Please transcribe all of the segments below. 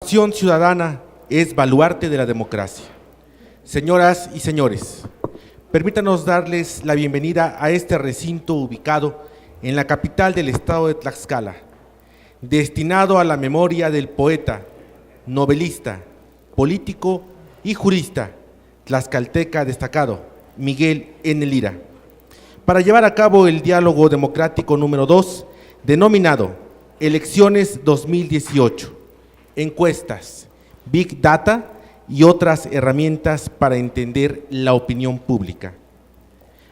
participación ciudadana es baluarte de la democracia. Señoras y señores, permítanos darles la bienvenida a este recinto ubicado en la capital del estado de Tlaxcala, destinado a la memoria del poeta, novelista, político y jurista tlaxcalteca destacado, Miguel N. Lira, para llevar a cabo el diálogo democrático número 2, denominado Elecciones 2018, encuestas, Big Data y otras herramientas para entender la opinión pública.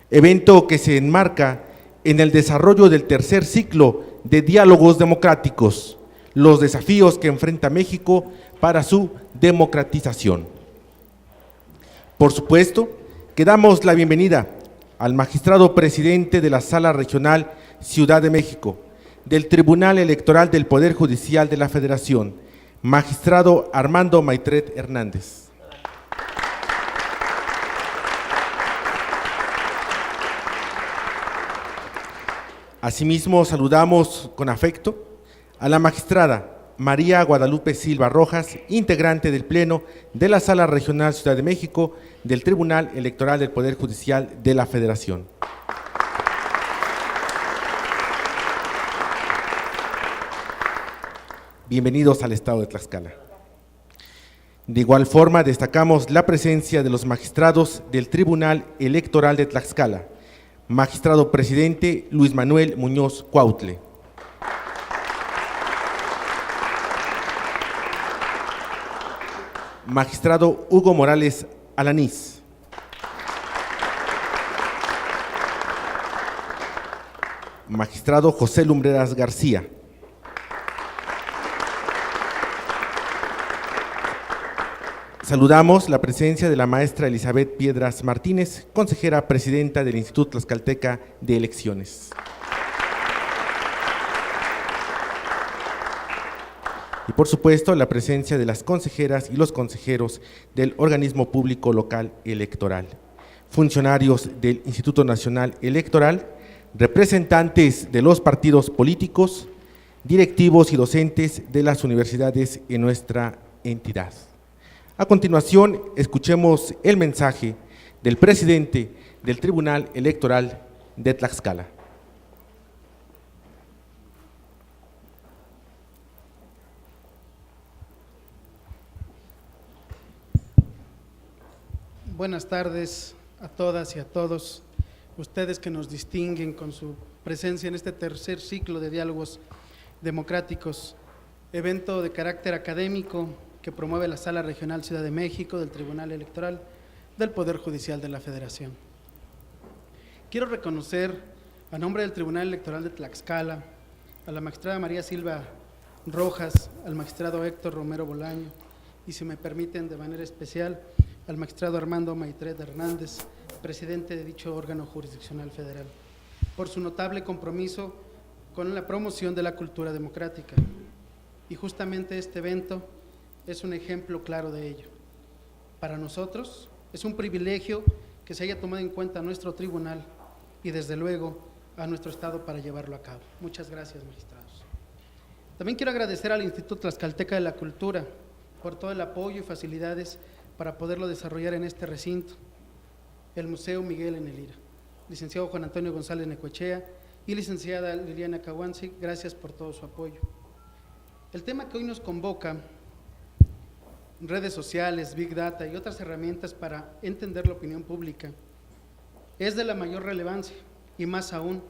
Evento que se enmarca en el desarrollo del tercer ciclo de diálogos democráticos, los desafíos que enfrenta México para su democratización. Por supuesto, que damos la bienvenida al magistrado presidente de la Sala Regional Ciudad de México, del Tribunal Electoral del Poder Judicial de la Federación, magistrado Armando Maitret Hernández. Asimismo, saludamos con afecto a la magistrada María Guadalupe Silva Rojas, integrante del Pleno de la Sala Regional Ciudad de México del Tribunal Electoral del Poder Judicial de la Federación. Bienvenidos al estado de Tlaxcala. De igual forma, destacamos la presencia de los magistrados del Tribunal Electoral de Tlaxcala, magistrado presidente Luis Manuel Muñoz Cuautle. Magistrado Hugo Morales Alanís. Magistrado José Lumbreras García. Saludamos la presencia de la maestra Elizabeth Piedras Martínez, consejera presidenta del Instituto Tlaxcalteca de Elecciones. Y por supuesto, la presencia de las consejeras y los consejeros del organismo público local electoral, funcionarios del Instituto Nacional Electoral, representantes de los partidos políticos, directivos y docentes de las universidades en nuestra entidad. A continuación, escuchemos el mensaje del presidente del Tribunal Electoral de Tlaxcala. Buenas tardes a todas y a todos, ustedes que nos distinguen con su presencia en este tercer ciclo de diálogos democráticos, evento de carácter académico que promueve la Sala Regional Ciudad de México del Tribunal Electoral del Poder Judicial de la Federación. Quiero reconocer, a nombre del Tribunal Electoral de Tlaxcala, a la magistrada María Silva Rojas, al magistrado Héctor Romero Bolaño y, si me permiten, de manera especial, al magistrado Armando Maitret Hernández, presidente de dicho órgano jurisdiccional federal, por su notable compromiso con la promoción de la cultura democrática. Y justamente este evento es un ejemplo claro de ello. Para nosotros es un privilegio que se haya tomado en cuenta a nuestro tribunal y desde luego a nuestro estado para llevarlo a cabo. Muchas gracias, magistrados. También quiero agradecer al Instituto Tlaxcalteca de la Cultura por todo el apoyo y facilidades para poderlo desarrollar en este recinto, el Museo Miguel N. Lira, licenciado Juan Antonio González Necoechea y licenciada Liliana Cahuanzi, gracias por todo su apoyo. El tema que hoy nos convoca, redes sociales, Big Data y otras herramientas para entender la opinión pública, es de la mayor relevancia y más aún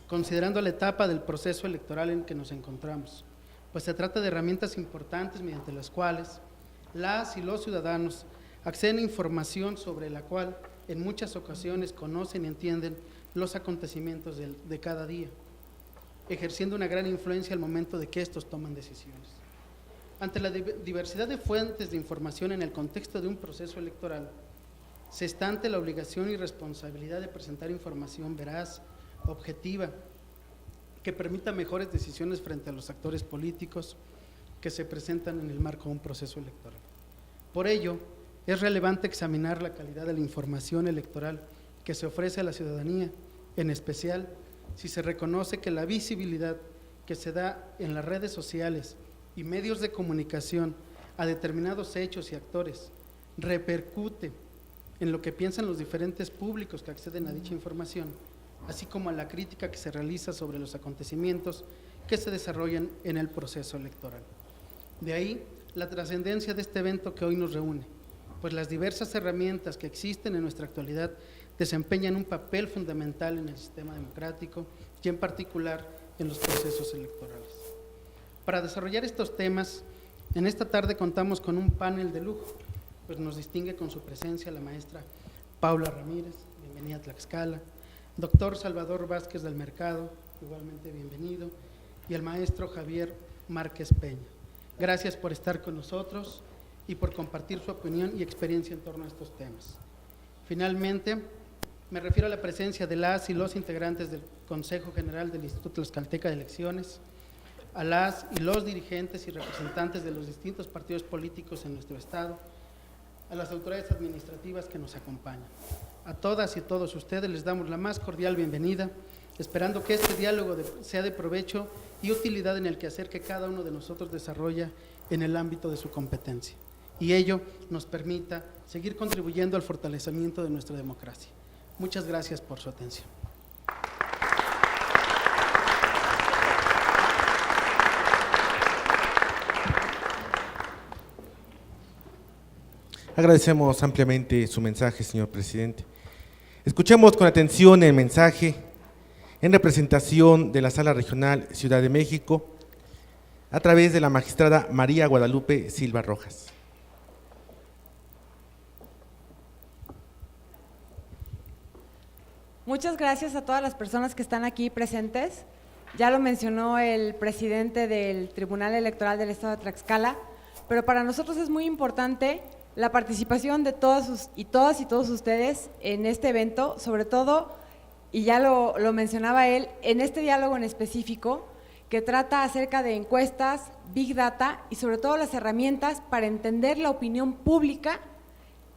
considerando la etapa del proceso electoral en que nos encontramos, pues se trata de herramientas importantes mediante las cuales las y los ciudadanos acceden a información sobre la cual en muchas ocasiones conocen y entienden los acontecimientos de cada día, ejerciendo una gran influencia al momento de que estos toman decisiones. Ante la diversidad de fuentes de información en el contexto de un proceso electoral, se está ante la obligación y responsabilidad de presentar información veraz, objetiva, que permita mejores decisiones frente a los actores políticos que se presentan en el marco de un proceso electoral. Por ello, es relevante examinar la calidad de la información electoral que se ofrece a la ciudadanía, en especial si se reconoce que la visibilidad que se da en las redes sociales y medios de comunicación a determinados hechos y actores, repercute en lo que piensan los diferentes públicos que acceden a dicha información, así como a la crítica que se realiza sobre los acontecimientos que se desarrollan en el proceso electoral. De ahí la trascendencia de este evento que hoy nos reúne, pues las diversas herramientas que existen en nuestra actualidad desempeñan un papel fundamental en el sistema democrático y en particular en los procesos electorales. Para desarrollar estos temas, en esta tarde contamos con un panel de lujo, pues nos distingue con su presencia la maestra Paula Ramírez, bienvenida a Tlaxcala, doctor Salvador Vázquez del Mercado, igualmente bienvenido, y el maestro Javier Márquez Peña. Gracias por estar con nosotros y por compartir su opinión y experiencia en torno a estos temas. Finalmente, me refiero a la presencia de las y los integrantes del Consejo General del Instituto Tlaxcalteca de Elecciones, a las y los dirigentes y representantes de los distintos partidos políticos en nuestro estado, a las autoridades administrativas que nos acompañan. A todas y todos ustedes les damos la más cordial bienvenida, esperando que este diálogo sea de provecho y utilidad en el quehacer que cada uno de nosotros desarrolla en el ámbito de su competencia, y ello nos permita seguir contribuyendo al fortalecimiento de nuestra democracia. Muchas gracias por su atención. Agradecemos ampliamente su mensaje, señor presidente. Escuchemos con atención el mensaje en representación de la Sala Regional Ciudad de México a través de la magistrada María Guadalupe Silva Rojas. Muchas gracias a todas las personas que están aquí presentes. Ya lo mencionó el presidente del Tribunal Electoral del Estado de Tlaxcala, pero para nosotros es muy importante la participación de todas y todos ustedes en este evento, sobre todo, y ya lo mencionaba él, en este diálogo en específico que trata acerca de encuestas, Big Data y sobre todo las herramientas para entender la opinión pública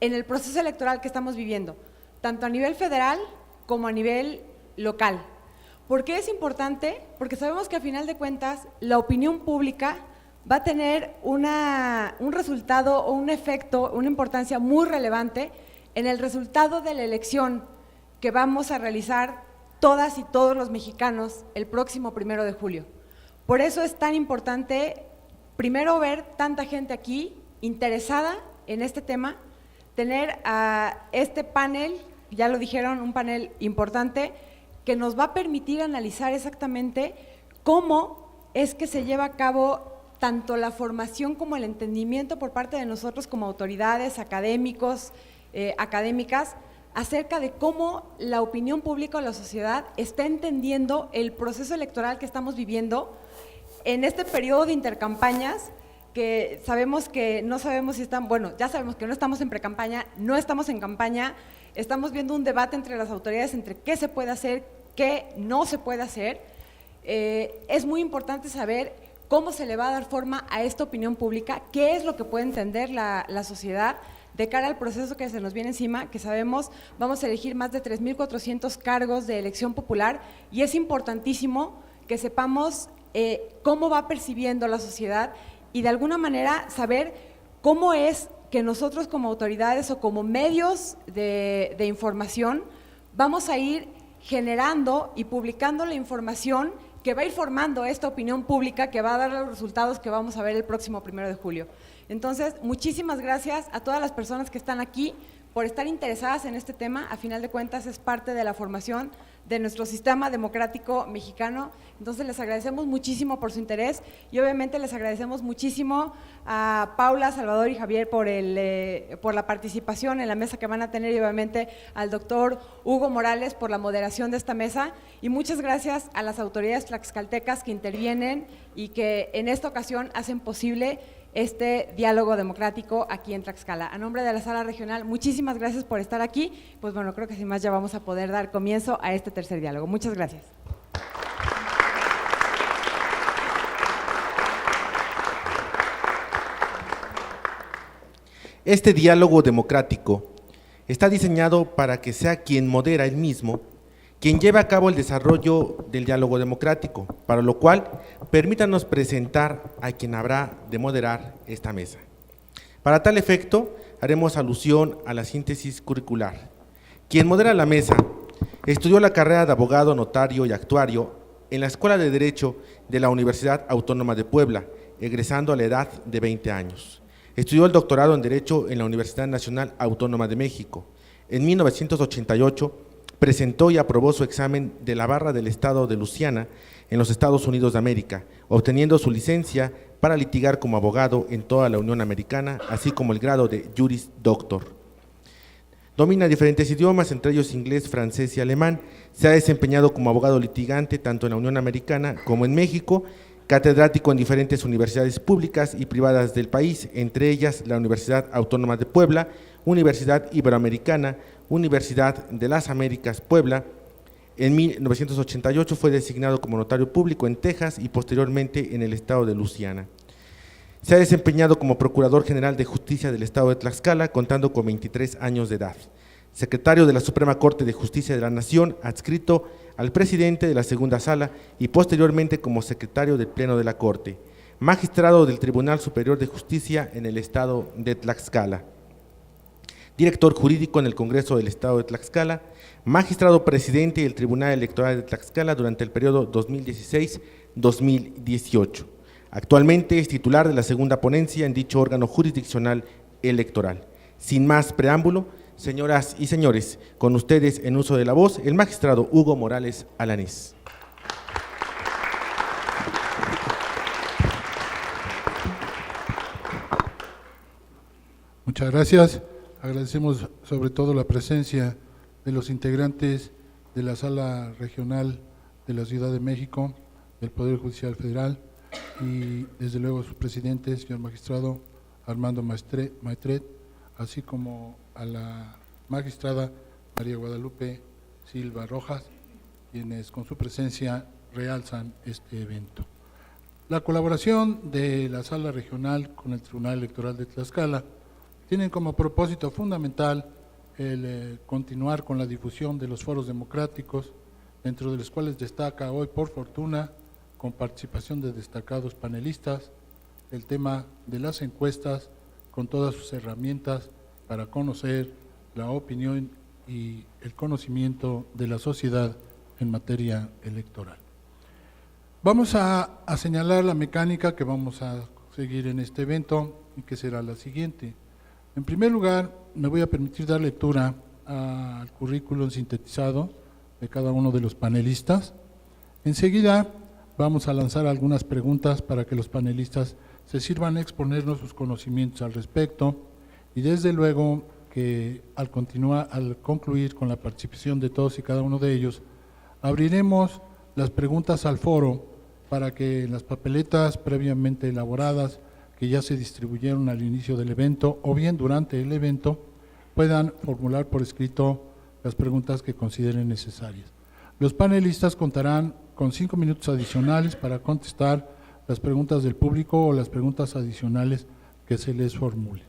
en el proceso electoral que estamos viviendo, tanto a nivel federal como a nivel local. ¿Por qué es importante? Porque sabemos que a final de cuentas la opinión pública va a tener un resultado o un efecto, una importancia muy relevante en el resultado de la elección que vamos a realizar todas y todos los mexicanos el próximo 1 de julio. Por eso es tan importante, primero, ver tanta gente aquí interesada en este tema, tener a este panel, ya lo dijeron, un panel importante que nos va a permitir analizar exactamente cómo es que se lleva a cabo tanto la formación como el entendimiento por parte de nosotros como autoridades, académicos, académicas, acerca de cómo la opinión pública o la sociedad está entendiendo el proceso electoral que estamos viviendo en este periodo de intercampañas, que sabemos que no sabemos si están, bueno, ya sabemos que no estamos en precampaña, no estamos en campaña, estamos viendo un debate entre las autoridades entre qué se puede hacer, qué no se puede hacer. Es muy importante saber cómo se le va a dar forma a esta opinión pública, qué es lo que puede entender la sociedad de cara al proceso que se nos viene encima, que sabemos vamos a elegir más de 3,400 cargos de elección popular y es importantísimo que sepamos cómo va percibiendo la sociedad y de alguna manera saber cómo es que nosotros como autoridades o como medios de información vamos a ir generando y publicando la información que va a ir formando esta opinión pública que va a dar los resultados que vamos a ver el próximo 1 de julio. Entonces, muchísimas gracias a todas las personas que están aquí por estar interesadas en este tema. A final de cuentas es parte de la formación de nuestro sistema democrático mexicano. Entonces les agradecemos muchísimo por su interés y obviamente les agradecemos muchísimo a Paula, Salvador y Javier por la participación en la mesa que van a tener y obviamente al doctor Hugo Morales por la moderación de esta mesa y muchas gracias a las autoridades tlaxcaltecas que intervienen y que en esta ocasión hacen posible este diálogo democrático aquí en Tlaxcala. A nombre de la Sala Regional, muchísimas gracias por estar aquí. Pues bueno, creo que sin más ya vamos a poder dar comienzo a este tercer diálogo. Muchas gracias. Este diálogo democrático está diseñado para que sea quien modera el mismo, quien lleve a cabo el desarrollo del diálogo democrático, para lo cual permítanos presentar a quien habrá de moderar esta mesa. Para tal efecto, haremos alusión a la síntesis curricular. Quien modera la mesa estudió la carrera de abogado, notario y actuario en la Escuela de Derecho de la Universidad Autónoma de Puebla, egresando a la edad de 20 años. Estudió el doctorado en Derecho en la Universidad Nacional Autónoma de México. En 1988 presentó y aprobó su examen de la barra del estado de Luisiana en los Estados Unidos de América, obteniendo su licencia para litigar como abogado en toda la Unión Americana, así como el grado de Juris Doctor. Domina diferentes idiomas, entre ellos inglés, francés y alemán. Se ha desempeñado como abogado litigante tanto en la Unión Americana como en México, catedrático en diferentes universidades públicas y privadas del país, entre ellas la Universidad Autónoma de Puebla, Universidad Iberoamericana, Universidad de las Américas Puebla. En 1988 fue designado como notario público en Texas y posteriormente en el estado de Luisiana. Se ha desempeñado como Procurador General de Justicia del Estado de Tlaxcala, contando con 23 años de edad. Secretario de la Suprema Corte de Justicia de la Nación, adscrito al presidente de la Segunda Sala y posteriormente como secretario del Pleno de la Corte. Magistrado del Tribunal Superior de Justicia en el Estado de Tlaxcala. Director jurídico en el Congreso del Estado de Tlaxcala. Magistrado presidente del Tribunal Electoral de Tlaxcala durante el periodo 2016-2018. Actualmente es titular de la segunda ponencia en dicho órgano jurisdiccional electoral. Sin más preámbulo, señoras y señores, con ustedes en uso de la voz, el magistrado Hugo Morales Alanís. Muchas gracias. Agradecemos sobre todo la presencia de los integrantes de la Sala Regional de la Ciudad de México, del Poder Judicial Federal, y desde luego su presidente, señor magistrado Armando Maestret, así como a la magistrada María Guadalupe Silva Rojas, quienes con su presencia realzan este evento. La colaboración de la Sala Regional con el Tribunal Electoral de Tlaxcala tienen como propósito fundamental el continuar con la difusión de los foros democráticos, dentro de los cuales destaca hoy, por fortuna, con participación de destacados panelistas, el tema de las encuestas con todas sus herramientas para conocer la opinión y el conocimiento de la sociedad en materia electoral. Vamos a señalar la mecánica que vamos a seguir en este evento y que será la siguiente. En primer lugar, me voy a permitir dar lectura al currículum sintetizado de cada uno de los panelistas. Enseguida vamos a lanzar algunas preguntas para que los panelistas se sirvan a exponernos sus conocimientos al respecto y desde luego que al concluir con la participación de todos y cada uno de ellos, abriremos las preguntas al foro para que en las papeletas previamente elaboradas que ya se distribuyeron al inicio del evento o bien durante el evento puedan formular por escrito las preguntas que consideren necesarias. Los panelistas contarán con 5 minutos adicionales para contestar las preguntas del público o las preguntas adicionales que se les formule.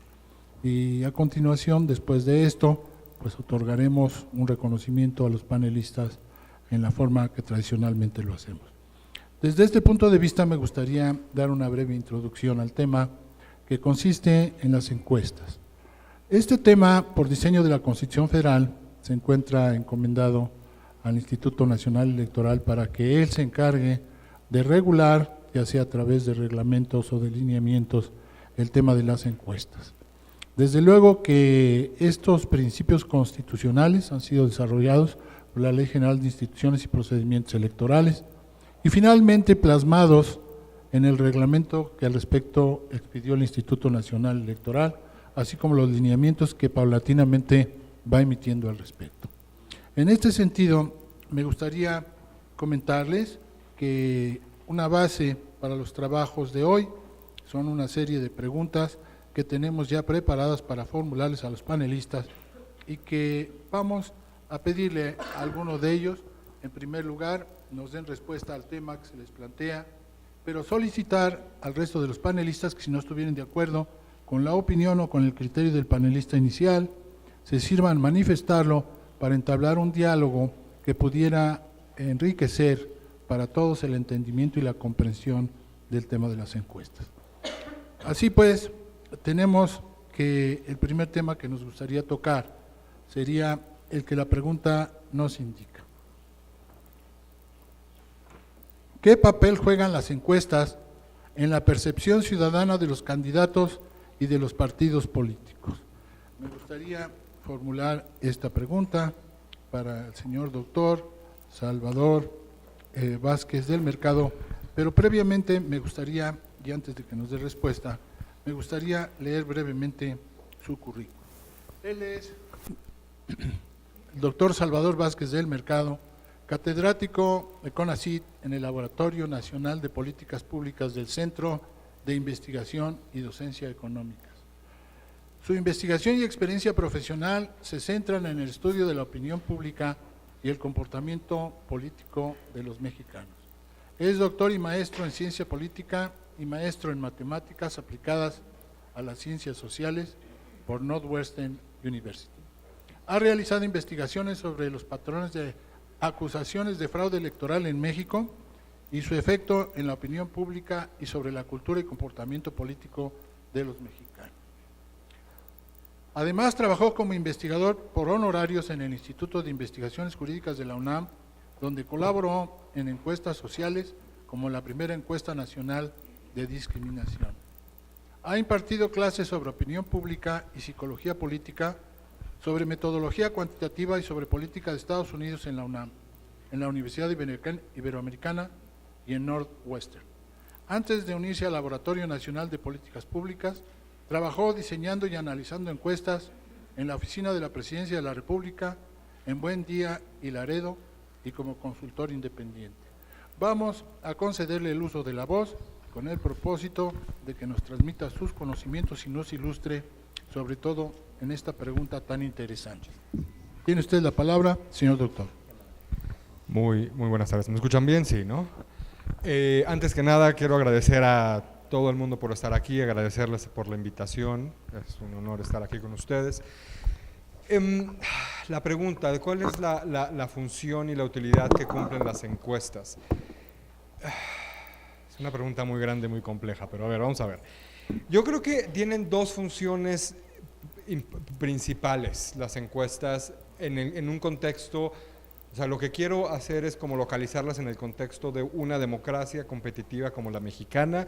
Y a continuación, después de esto, pues otorgaremos un reconocimiento a los panelistas en la forma que tradicionalmente lo hacemos. Desde este punto de vista me gustaría dar una breve introducción al tema que consiste en las encuestas. Este tema, por diseño de la Constitución Federal, se encuentra encomendado al Instituto Nacional Electoral para que él se encargue de regular, ya sea a través de reglamentos o de lineamientos, el tema de las encuestas. Desde luego que estos principios constitucionales han sido desarrollados por la Ley General de Instituciones y Procedimientos Electorales y finalmente plasmados en el reglamento que al respecto expidió el Instituto Nacional Electoral, así como los lineamientos que paulatinamente va emitiendo al respecto. En este sentido, me gustaría comentarles que una base para los trabajos de hoy son una serie de preguntas que tenemos ya preparadas para formularles a los panelistas y que vamos a pedirle a alguno de ellos, en primer lugar, nos den respuesta al tema que se les plantea, pero solicitar al resto de los panelistas que si no estuvieran de acuerdo con la opinión o con el criterio del panelista inicial, se sirvan manifestarlo para entablar un diálogo que pudiera enriquecer para todos el entendimiento y la comprensión del tema de las encuestas. Así pues, tenemos que el primer tema que nos gustaría tocar sería el que la pregunta nos indica. ¿Qué papel juegan las encuestas en la percepción ciudadana de los candidatos y de los partidos políticos? Me gustaría formular esta pregunta para el señor doctor Salvador Vázquez del Mercado, pero previamente me gustaría, y antes de que nos dé respuesta, me gustaría leer brevemente su currículum. Él es el doctor Salvador Vázquez del Mercado, catedrático de CONACYT en el Laboratorio Nacional de Políticas Públicas del Centro de Investigación y Docencia Económicas. Su investigación y experiencia profesional se centran en el estudio de la opinión pública y el comportamiento político de los mexicanos. Es doctor y maestro en ciencia política y maestro en matemáticas aplicadas a las ciencias sociales por Northwestern University. Ha realizado investigaciones sobre los patrones de acusaciones de fraude electoral en México y su efecto en la opinión pública y sobre la cultura y comportamiento político de los mexicanos. Además, trabajó como investigador por honorarios en el Instituto de Investigaciones Jurídicas de la UNAM, donde colaboró en encuestas sociales como la primera encuesta nacional de discriminación. Ha impartido clases sobre opinión pública y psicología política, sobre metodología cuantitativa y sobre política de Estados Unidos en la UNAM, en la Universidad Iberoamericana y en Northwestern. Antes de unirse al Laboratorio Nacional de Políticas Públicas, trabajó diseñando y analizando encuestas en la Oficina de la Presidencia de la República, en Buen Día y Laredo, y como consultor independiente. Vamos a concederle el uso de la voz con el propósito de que nos transmita sus conocimientos y nos ilustre, sobre todo en esta pregunta tan interesante. Tiene usted la palabra, señor doctor. Muy buenas tardes. ¿Me escuchan bien? Sí, ¿no? Antes que nada, quiero agradecer a todo el mundo por estar aquí, agradecerles por la invitación. Es un honor estar aquí con ustedes. La pregunta, ¿cuál es la función y la utilidad que cumplen las encuestas? Es una pregunta muy grande, muy compleja, pero a ver, vamos a ver. Yo creo que tienen dos funciones principales las encuestas en un contexto. O sea, lo que quiero hacer es como localizarlas en el contexto de una democracia competitiva como la mexicana.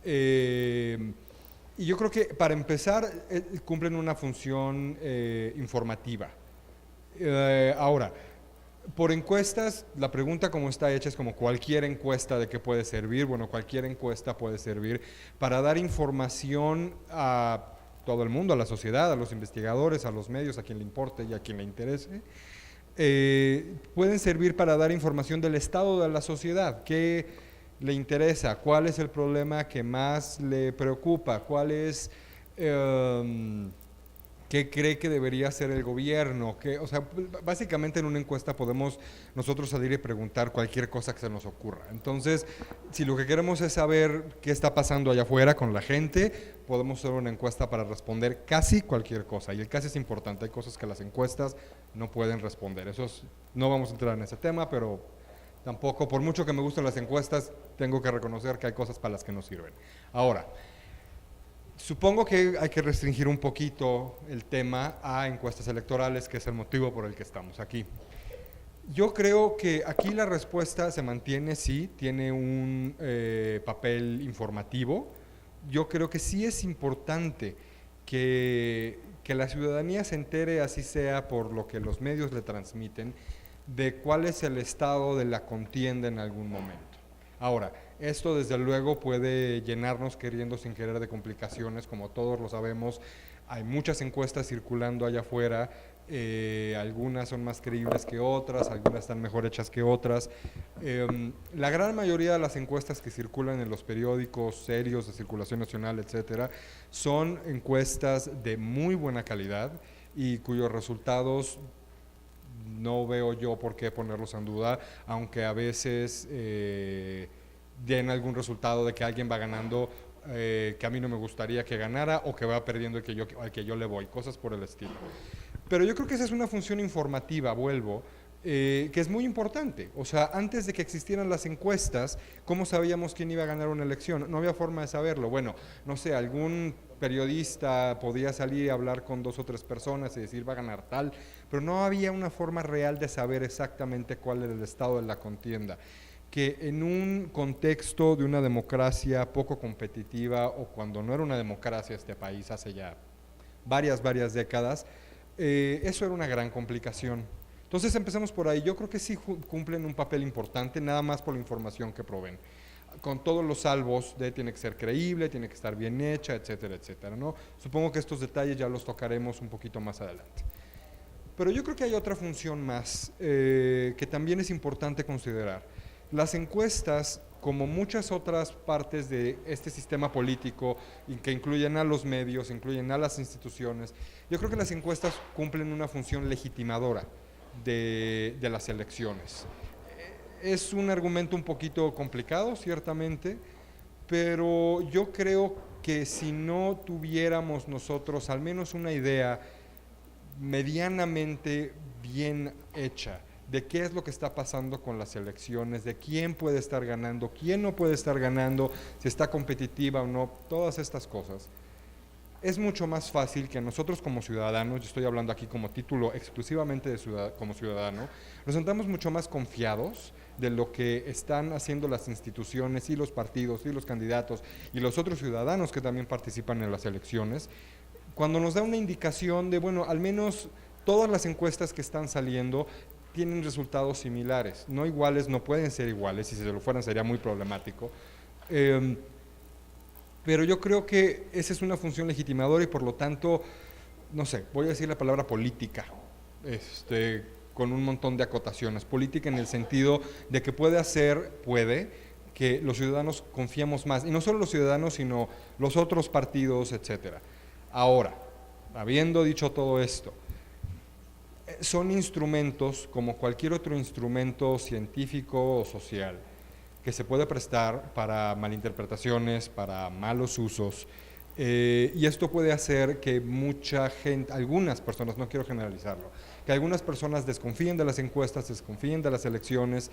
Y yo creo que para empezar cumplen una función informativa. Ahora, por encuestas, la pregunta como está hecha es como cualquier encuesta de qué puede servir. Bueno, cualquier encuesta puede servir para dar información a todo el mundo, a la sociedad, a los investigadores, a los medios, a quien le importe y a quien le interese. Pueden servir para dar información del estado de la sociedad, qué le interesa, cuál es el problema que más le preocupa, cuál es, qué cree que debería hacer el gobierno, o sea, básicamente en una encuesta podemos nosotros salir y preguntar cualquier cosa que se nos ocurra. Entonces, si lo que queremos es saber qué está pasando allá afuera con la gente, podemos hacer una encuesta para responder casi cualquier cosa, y el casi es importante, hay cosas que las encuestas no pueden responder. No vamos a entrar en ese tema, pero tampoco, por mucho que me gusten las encuestas, tengo que reconocer que hay cosas para las que no sirven. Ahora, supongo que hay que restringir un poquito el tema a encuestas electorales, que es el motivo por el que estamos aquí. Yo creo que aquí la respuesta se mantiene, sí, tiene un papel informativo. Yo creo que sí es importante que la ciudadanía se entere, así sea por lo que los medios le transmiten, de cuál es el estado de la contienda en algún momento. Ahora, esto desde luego puede llenarnos queriendo sin querer de complicaciones, como todos lo sabemos. Hay muchas encuestas circulando allá afuera, algunas son más creíbles que otras, algunas están mejor hechas que otras. La gran mayoría de las encuestas que circulan en los periódicos serios de circulación nacional, etcétera, son encuestas de muy buena calidad y cuyos resultados no veo yo por qué ponerlos en duda, aunque a veces den algún resultado de que alguien va ganando que a mí no me gustaría que ganara, o que va perdiendo al que yo le voy, cosas por el estilo. Pero yo creo que esa es una función informativa, vuelvo, que es muy importante. O sea, antes de que existieran las encuestas, ¿cómo sabíamos quién iba a ganar una elección? No había forma de saberlo. Bueno, no sé, algún periodista podía salir y hablar con 2 o 3 personas y decir va a ganar tal, pero no había una forma real de saber exactamente cuál era el estado de la contienda, que en un contexto de una democracia poco competitiva, o cuando no era una democracia este país hace ya varias décadas, eso era una gran complicación. Entonces empecemos por ahí. Yo creo que sí cumplen un papel importante, nada más por la información que proveen, con todos los salvos de tiene que ser creíble, tiene que estar bien hecha, etcétera, etcétera, ¿no? Supongo que estos detalles ya los tocaremos un poquito más adelante. Pero yo creo que hay otra función más que también es importante considerar. Las encuestas, como muchas otras partes de este sistema político, y que incluyen a los medios, incluyen a las instituciones, yo creo que las encuestas cumplen una función legitimadora de las elecciones. Es un argumento un poquito complicado, ciertamente, pero yo creo que si no tuviéramos nosotros al menos una idea medianamente bien hecha de qué es lo que está pasando con las elecciones, de quién puede estar ganando, quién no puede estar ganando, si está competitiva o no, todas estas cosas, es mucho más fácil que nosotros como ciudadanos, yo estoy hablando aquí como título exclusivamente de como ciudadano, nos sentamos mucho más confiados de lo que están haciendo las instituciones y los partidos y los candidatos y los otros ciudadanos que también participan en las elecciones, cuando nos da una indicación de, bueno, al menos todas las encuestas que están saliendo tienen resultados similares, no iguales, no pueden ser iguales, si se lo fueran sería muy problemático, pero yo creo que esa es una función legitimadora y por lo tanto, no sé, voy a decir la palabra política, con un montón de acotaciones, política en el sentido de que puede que los ciudadanos confiemos más, y no solo los ciudadanos, sino los otros partidos, etcétera. Ahora, habiendo dicho todo esto, son instrumentos como cualquier otro instrumento científico o social que se puede prestar para malinterpretaciones, para malos usos, y esto puede hacer que mucha gente, algunas personas, no quiero generalizarlo, que algunas personas desconfíen de las encuestas, desconfíen de las elecciones,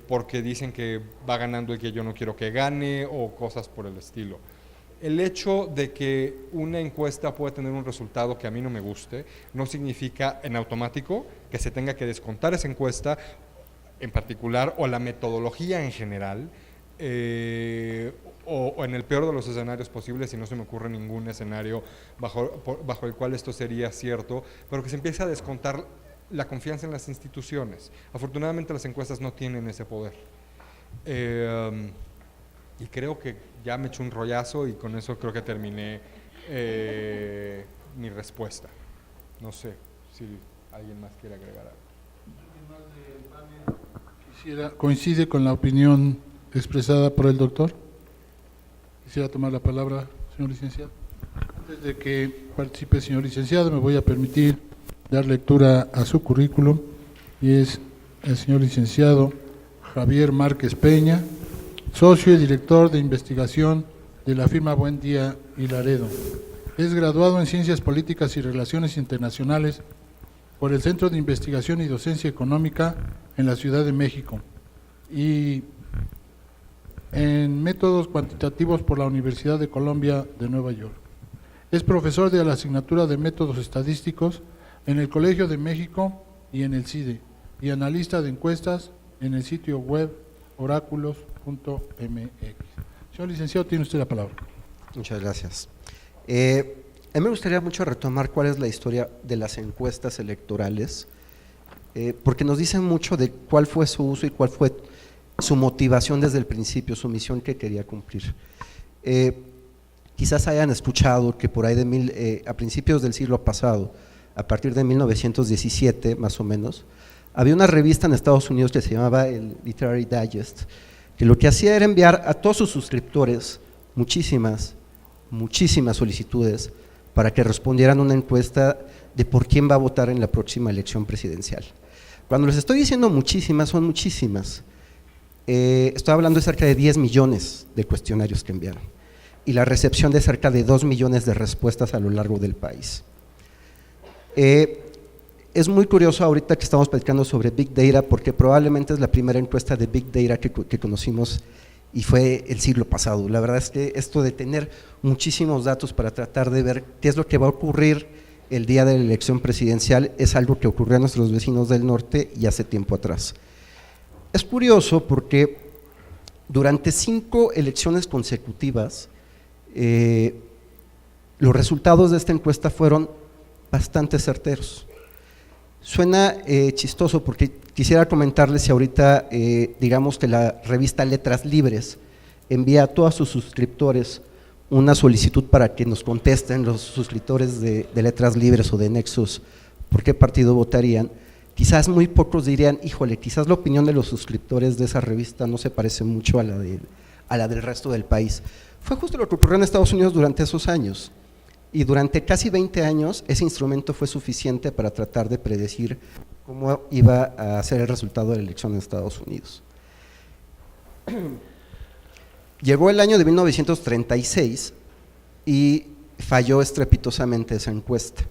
porque dicen que va ganando el que yo no quiero que gane o cosas por el estilo. El hecho de que una encuesta pueda tener un resultado que a mí no me guste, no significa en automático que se tenga que descontar esa encuesta en particular o la metodología en general, o en el peor de los escenarios posibles, y no se me ocurre ningún escenario bajo el cual esto sería cierto, pero que se empiece a descontar la confianza en las instituciones. Afortunadamente las encuestas no tienen ese poder. Y creo que ya me eché un rollazo y con eso creo que terminé mi respuesta. No sé si alguien más quiere agregar algo. ¿Coincide con la opinión expresada por el doctor? Quisiera tomar la palabra, señor licenciado. Antes de que participe, señor licenciado, me voy a permitir dar lectura a su currículum, y es el señor licenciado Javier Márquez Peña, socio y director de investigación de la firma Buen Día y Laredo. Es graduado en Ciencias Políticas y Relaciones Internacionales por el Centro de Investigación y Docencia Económica en la Ciudad de México y en Métodos Cuantitativos por la Universidad de Columbia de Nueva York. Es profesor de la asignatura de Métodos Estadísticos en el Colegio de México y en el CIDE, y analista de encuestas en el sitio web oráculos.mx. Señor licenciado, tiene usted la palabra. Muchas gracias. A mí me gustaría mucho retomar cuál es la historia de las encuestas electorales, porque nos dicen mucho de cuál fue su uso y cuál fue su motivación desde el principio, su misión que quería cumplir. Quizás hayan escuchado que por ahí a principios del siglo pasado, a partir de 1917 más o menos, había una revista en Estados Unidos que se llamaba el Literary Digest, que lo que hacía era enviar a todos sus suscriptores muchísimas solicitudes para que respondieran una encuesta de por quién va a votar en la próxima elección presidencial. Cuando les estoy diciendo muchísimas, son muchísimas. Estoy hablando de cerca de 10 millones de cuestionarios que enviaron y la recepción de cerca de 2 millones de respuestas a lo largo del país. Es muy curioso ahorita que estamos platicando sobre Big Data, porque probablemente es la primera encuesta de Big Data que conocimos y fue el siglo pasado. La verdad es que esto de tener muchísimos datos para tratar de ver qué es lo que va a ocurrir el día de la elección presidencial es algo que ocurrió a nuestros vecinos del norte y hace tiempo atrás. Es curioso porque durante 5 elecciones consecutivas, los resultados de esta encuesta fueron bastante certeros. Suena chistoso porque quisiera comentarles si ahorita, digamos que la revista Letras Libres envía a todos sus suscriptores una solicitud para que nos contesten los suscriptores de Letras Libres o de Nexos por qué partido votarían, quizás muy pocos dirían, híjole, quizás la opinión de los suscriptores de esa revista no se parece mucho a la del resto del país. Fue justo lo que ocurrió en Estados Unidos durante esos años. Y durante casi 20 años ese instrumento fue suficiente para tratar de predecir cómo iba a ser el resultado de la elección en Estados Unidos. Llegó el año de 1936 y falló estrepitosamente esa encuesta.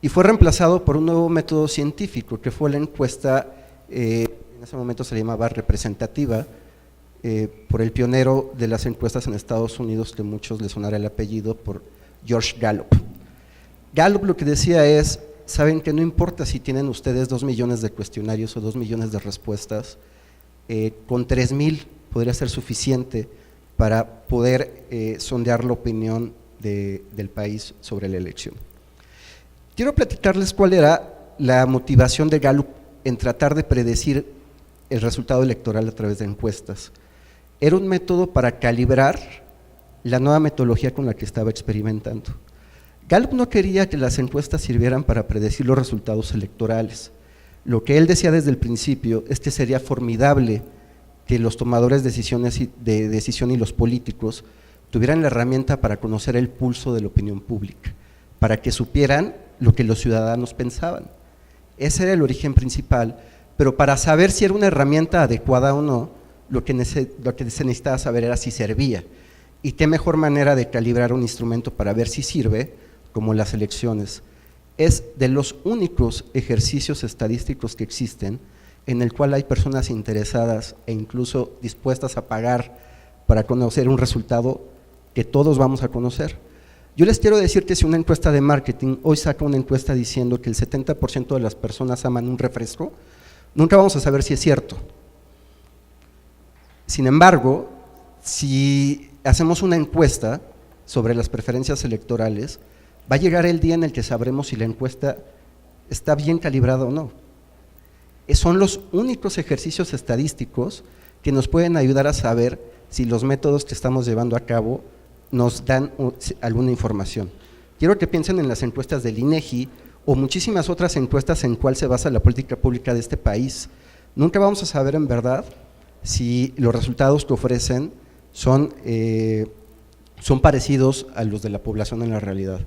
Y fue reemplazado por un nuevo método científico, que fue la encuesta, en ese momento se le llamaba representativa, por el pionero de las encuestas en Estados Unidos, que a muchos les sonará el apellido, por George Gallup. Gallup lo que decía es, saben que no importa si tienen ustedes 2 millones de cuestionarios o 2 millones de respuestas, con 3,000 podría ser suficiente para poder sondear la opinión del país sobre la elección. Quiero platicarles cuál era la motivación de Gallup en tratar de predecir el resultado electoral a través de encuestas. Era un método para calibrar la nueva metodología con la que estaba experimentando. Gallup no quería que las encuestas sirvieran para predecir los resultados electorales. Lo que él decía desde el principio es que sería formidable que los tomadores de decisión y los políticos tuvieran la herramienta para conocer el pulso de la opinión pública, para que supieran lo que los ciudadanos pensaban. Ese era el origen principal, pero para saber si era una herramienta adecuada o no, lo que se necesitaba saber era si servía. Y qué mejor manera de calibrar un instrumento para ver si sirve, como las elecciones. Es de los únicos ejercicios estadísticos que existen en el cual hay personas interesadas e incluso dispuestas a pagar para conocer un resultado que todos vamos a conocer. Yo les quiero decir que si una encuesta de marketing hoy saca una encuesta diciendo que el 70% de las personas aman un refresco, nunca vamos a saber si es cierto. Sin embargo, si hacemos una encuesta sobre las preferencias electorales, va a llegar el día en el que sabremos si la encuesta está bien calibrada o no. Son los únicos ejercicios estadísticos que nos pueden ayudar a saber si los métodos que estamos llevando a cabo nos dan alguna información. Quiero que piensen en las encuestas del INEGI o muchísimas otras encuestas en cuál se basa la política pública de este país. Nunca vamos a saber en verdad si los resultados que ofrecen son parecidos a los de la población en la realidad.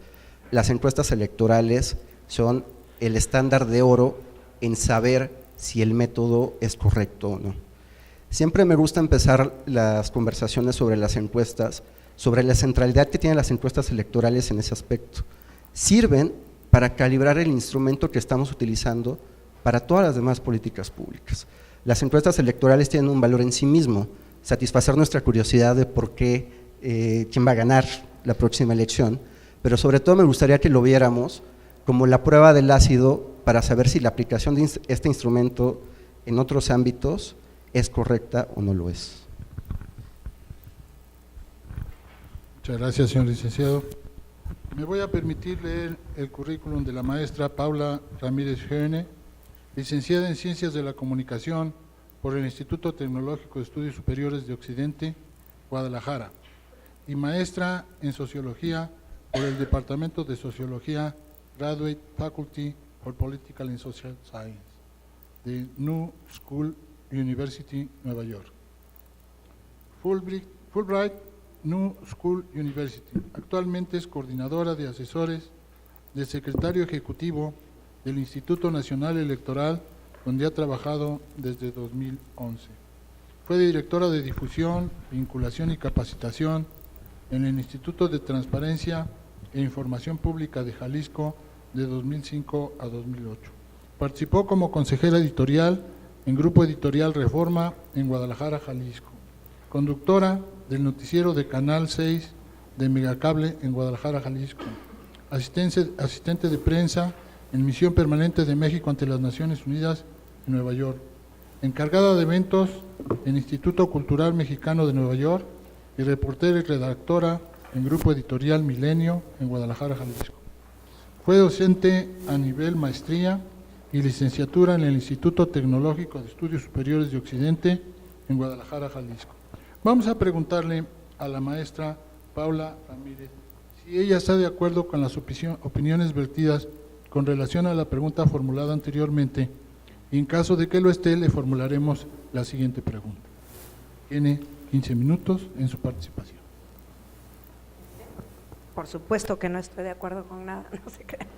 Las encuestas electorales son el estándar de oro en saber si el método es correcto o no. Siempre me gusta empezar las conversaciones sobre las encuestas, sobre la centralidad que tienen las encuestas electorales en ese aspecto. Sirven para calibrar el instrumento que estamos utilizando para todas las demás políticas públicas. Las encuestas electorales tienen un valor en sí mismo, satisfacer nuestra curiosidad de por qué, quién va a ganar la próxima elección, pero sobre todo me gustaría que lo viéramos como la prueba del ácido para saber si la aplicación de este instrumento en otros ámbitos es correcta o no lo es. Muchas gracias, señor licenciado. Me voy a permitir leer el currículum de la maestra Paula Ramírez Heune, licenciada en Ciencias de la Comunicación por el Instituto Tecnológico de Estudios Superiores de Occidente, Guadalajara, y maestra en Sociología por el Departamento de Sociología, Graduate Faculty for Political and Social Science, de New School University, Nueva York. Fulbright New School University. Actualmente es coordinadora de asesores del secretario ejecutivo del Instituto Nacional Electoral, donde ha trabajado desde 2011. Fue directora de difusión, vinculación y capacitación en el Instituto de Transparencia e Información Pública de Jalisco de 2005 a 2008. Participó como consejera editorial en Grupo Editorial Reforma en Guadalajara, Jalisco. conductora del noticiero de Canal 6 de Megacable en Guadalajara, Jalisco, asistente de prensa en Misión Permanente de México ante las Naciones Unidas en Nueva York, encargada de eventos en Instituto Cultural Mexicano de Nueva York y reportera y redactora en Grupo Editorial Milenio en Guadalajara, Jalisco. Fue docente a nivel maestría y licenciatura en el Instituto Tecnológico de Estudios Superiores de Occidente en Guadalajara, Jalisco. Vamos a preguntarle a la maestra Paula Ramírez si ella está de acuerdo con las opiniones vertidas con relación a la pregunta formulada anteriormente, y en caso de que lo esté, le formularemos la siguiente pregunta. Tiene 15 minutos en su participación. Por supuesto que no estoy de acuerdo con nada, no se crean.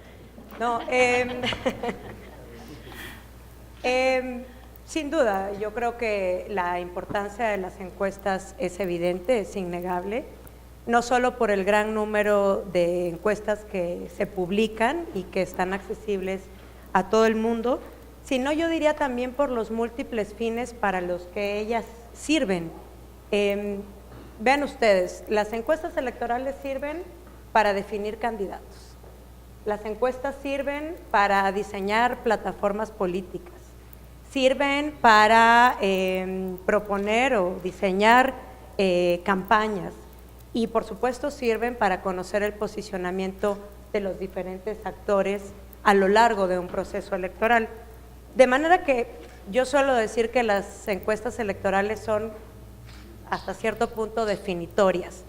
No, sin duda, yo creo que la importancia de las encuestas es evidente, es innegable, no solo por el gran número de encuestas que se publican y que están accesibles a todo el mundo, sino yo diría también por los múltiples fines para los que ellas sirven. Vean ustedes, las encuestas electorales sirven para definir candidatos, las encuestas sirven para diseñar plataformas políticas, sirven para proponer o diseñar campañas y por supuesto sirven para conocer el posicionamiento de los diferentes actores a lo largo de un proceso electoral. De manera que yo suelo decir que las encuestas electorales son hasta cierto punto definitorias.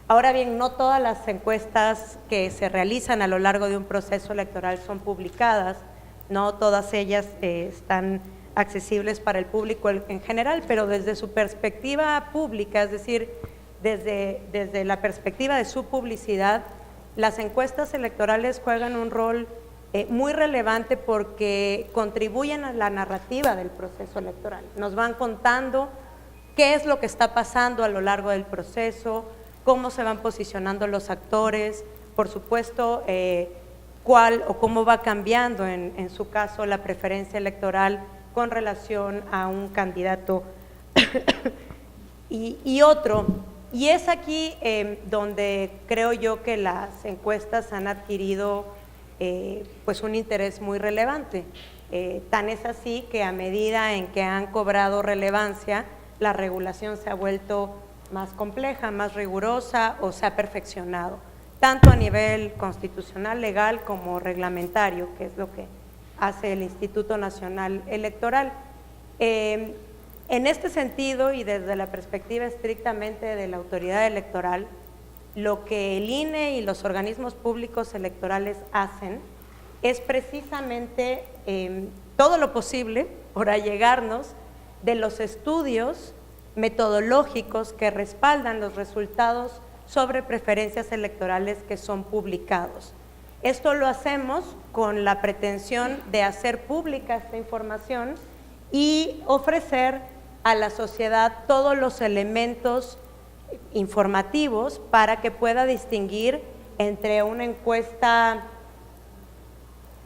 Ahora bien, no todas las encuestas que se realizan a lo largo de un proceso electoral son publicadas, no todas ellas están accesibles para el público en general, pero desde su perspectiva pública, es decir, desde la perspectiva de su publicidad, las encuestas electorales juegan un rol muy relevante porque contribuyen a la narrativa del proceso electoral. Nos van contando qué es lo que está pasando a lo largo del proceso, cómo se van posicionando los actores, por supuesto, cuál o cómo va cambiando en su caso la preferencia electoral con relación a un candidato y otro. Y es aquí donde creo yo que las encuestas han adquirido pues un interés muy relevante. Tan es así que a medida en que han cobrado relevancia, la regulación se ha vuelto más compleja, más rigurosa o se ha perfeccionado, tanto a nivel constitucional, legal como reglamentario, que es lo que hace el Instituto Nacional Electoral. En este sentido y desde la perspectiva estrictamente de la autoridad electoral, lo que el INE y los organismos públicos electorales hacen es precisamente todo lo posible por allegarnos de los estudios metodológicos que respaldan los resultados sobre preferencias electorales que son publicados. Esto lo hacemos con la pretensión de hacer pública esta información y ofrecer a la sociedad todos los elementos informativos para que pueda distinguir entre una encuesta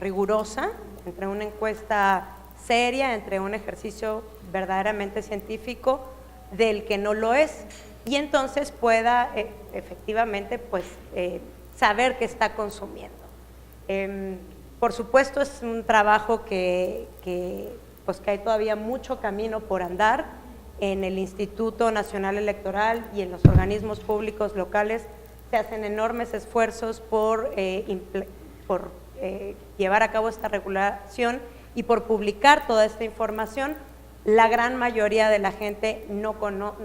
rigurosa, entre una encuesta seria, entre un ejercicio verdaderamente científico del que no lo es, y entonces pueda efectivamente pues saber qué está consumiendo. Por supuesto es un trabajo que hay todavía mucho camino por andar. En el Instituto Nacional Electoral y en los organismos públicos locales se hacen enormes esfuerzos por llevar a cabo esta regulación y por publicar toda esta información. La gran mayoría de la gente no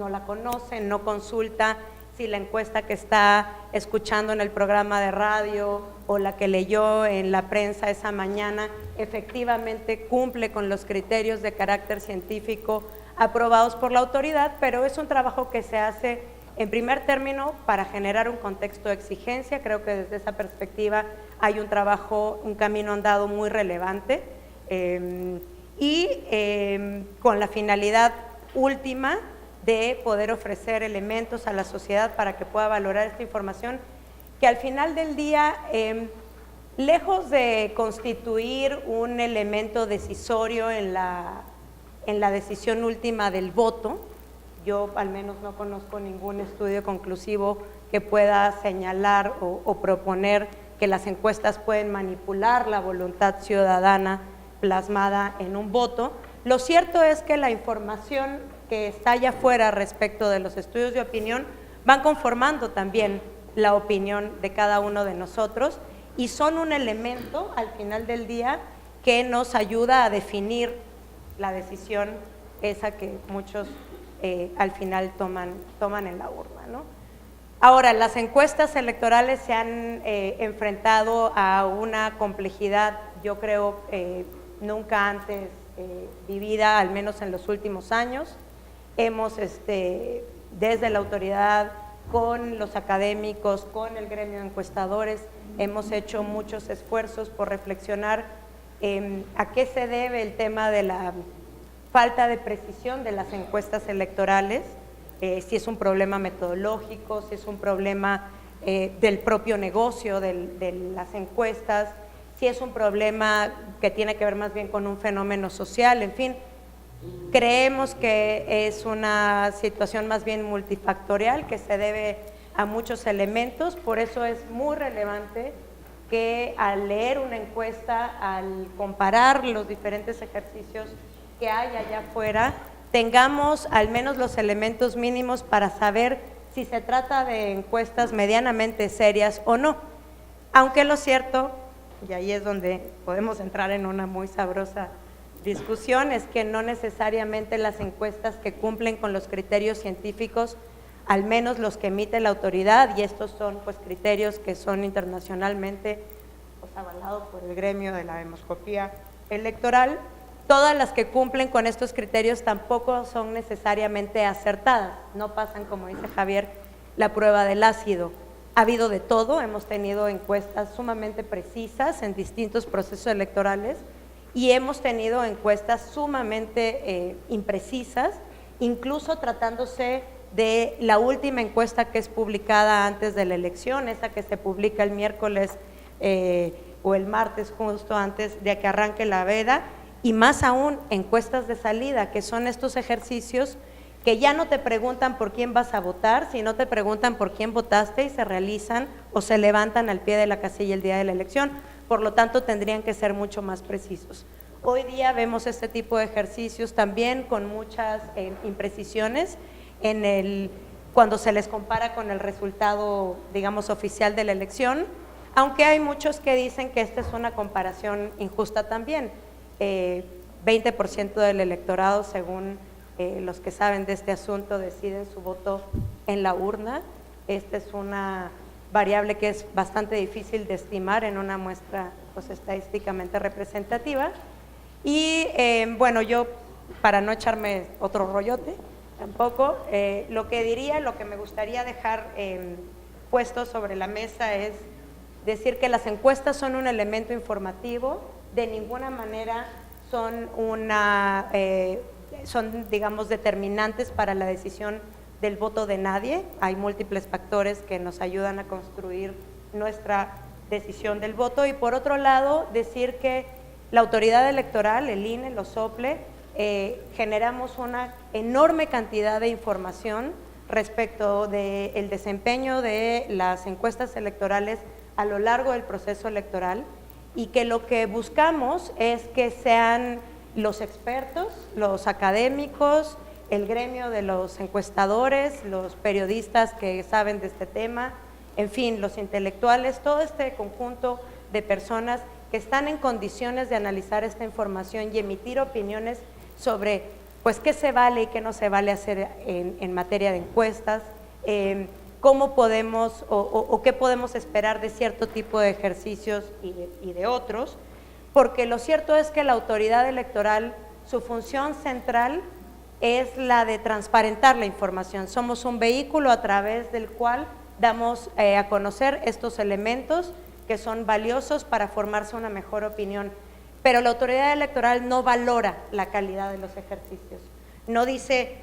la conoce, no consulta si la encuesta que está escuchando en el programa de radio o la que leyó en la prensa esa mañana efectivamente cumple con los criterios de carácter científico aprobados por la autoridad, pero es un trabajo que se hace en primer término para generar un contexto de exigencia. Creo que desde esa perspectiva hay un trabajo, un camino andado muy relevante con la finalidad última de poder ofrecer elementos a la sociedad para que pueda valorar esta información, que al final del día, lejos de constituir un elemento decisorio en la decisión última del voto, Yo al menos no conozco ningún estudio conclusivo que pueda señalar o proponer que las encuestas pueden manipular la voluntad ciudadana plasmada en un voto. Lo cierto es que la información que está allá afuera respecto de los estudios de opinión van conformando también la opinión de cada uno de nosotros y son un elemento al final del día que nos ayuda a definir la decisión esa que muchos al final toman en la urna, ¿no? Ahora, las encuestas electorales se han enfrentado a una complejidad, yo creo, nunca antes vivida, al menos en los últimos años. Hemos, desde la autoridad, con los académicos, con el gremio de encuestadores, hemos hecho muchos esfuerzos por reflexionar a qué se debe el tema de la falta de precisión de las encuestas electorales, si es un problema metodológico, si es un problema del propio negocio de las encuestas, si es un problema que tiene que ver más bien con un fenómeno social, en fin. Creemos que es una situación más bien multifactorial que se debe a muchos elementos, por eso es muy relevante que al leer una encuesta, al comparar los diferentes ejercicios que hay allá afuera, tengamos al menos los elementos mínimos para saber si se trata de encuestas medianamente serias o no. Aunque lo cierto, y ahí es donde podemos entrar en una muy sabrosa discusión, es que no necesariamente las encuestas que cumplen con los criterios científicos, al menos los que emite la autoridad, y estos son pues criterios que son internacionalmente pues, avalados por el gremio de la demoscopía electoral, todas las que cumplen con estos criterios tampoco son necesariamente acertadas, no pasan, como dice Javier, la prueba del ácido. Ha habido de todo, hemos tenido encuestas sumamente precisas en distintos procesos electorales y hemos tenido encuestas sumamente imprecisas, incluso tratándose de la última encuesta que es publicada antes de la elección, esa que se publica el miércoles o el martes justo antes de que arranque la veda, y más aún encuestas de salida, que son estos ejercicios que ya no te preguntan por quién vas a votar, sino te preguntan por quién votaste y se realizan o se levantan al pie de la casilla el día de la elección, por lo tanto tendrían que ser mucho más precisos. Hoy día vemos este tipo de ejercicios también con muchas imprecisiones cuando se les compara con el resultado, digamos, oficial de la elección, aunque hay muchos que dicen que esta es una comparación injusta también. 20% del electorado, según los que saben de este asunto, deciden su voto en la urna. Esta es una variable que es bastante difícil de estimar en una muestra pues, estadísticamente representativa. Y bueno, yo, para no echarme otro rollote, tampoco, lo que me gustaría dejar puesto sobre la mesa es decir que las encuestas son un elemento informativo, de ninguna manera son digamos, determinantes para la decisión del voto de nadie. Hay múltiples factores que nos ayudan a construir nuestra decisión del voto. Y por otro lado, decir que la autoridad electoral, el INE, los OPLE, generamos una enorme cantidad de información respecto del desempeño de las encuestas electorales a lo largo del proceso electoral, y que lo que buscamos es que sean los expertos, los académicos, el gremio de los encuestadores, los periodistas que saben de este tema, en fin, los intelectuales, todo este conjunto de personas que están en condiciones de analizar esta información y emitir opiniones sobre pues qué se vale y qué no se vale hacer en materia de encuestas, cómo podemos o qué podemos esperar de cierto tipo de ejercicios y de otros, porque lo cierto es que la autoridad electoral, su función central es la de transparentar la información. Somos un vehículo a través del cual damos a conocer estos elementos que son valiosos para formarse una mejor opinión, pero la autoridad electoral no valora la calidad de los ejercicios, no dice,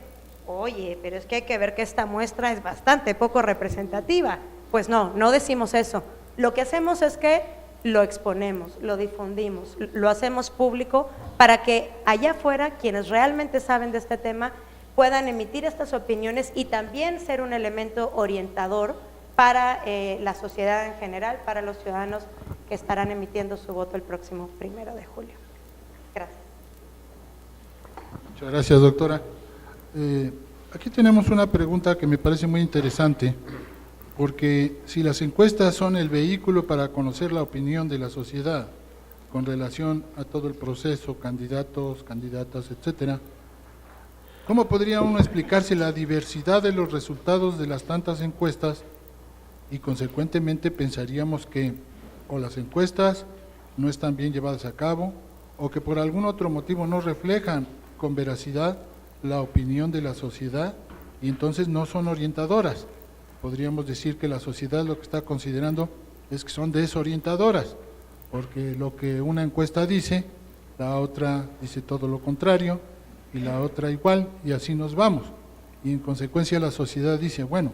oye, pero es que hay que ver que esta muestra es bastante poco representativa. Pues no, no decimos eso. Lo que hacemos es que lo exponemos, lo difundimos, lo hacemos público para que allá afuera, quienes realmente saben de este tema, puedan emitir estas opiniones y también ser un elemento orientador para la sociedad en general, para los ciudadanos que estarán emitiendo su voto el próximo 1 de julio. Gracias. Muchas gracias, doctora. Aquí tenemos una pregunta que me parece muy interesante, porque si las encuestas son el vehículo para conocer la opinión de la sociedad con relación a todo el proceso, candidatos, candidatas, etcétera, ¿cómo podría uno explicarse la diversidad de los resultados de las tantas encuestas? Y consecuentemente pensaríamos que o las encuestas no están bien llevadas a cabo o que por algún otro motivo no reflejan con veracidad la opinión de la sociedad y entonces no son orientadoras. Podríamos decir que la sociedad lo que está considerando es que son desorientadoras, porque lo que una encuesta dice, la otra dice todo lo contrario y la otra igual, y así nos vamos. Y en consecuencia la sociedad dice, bueno,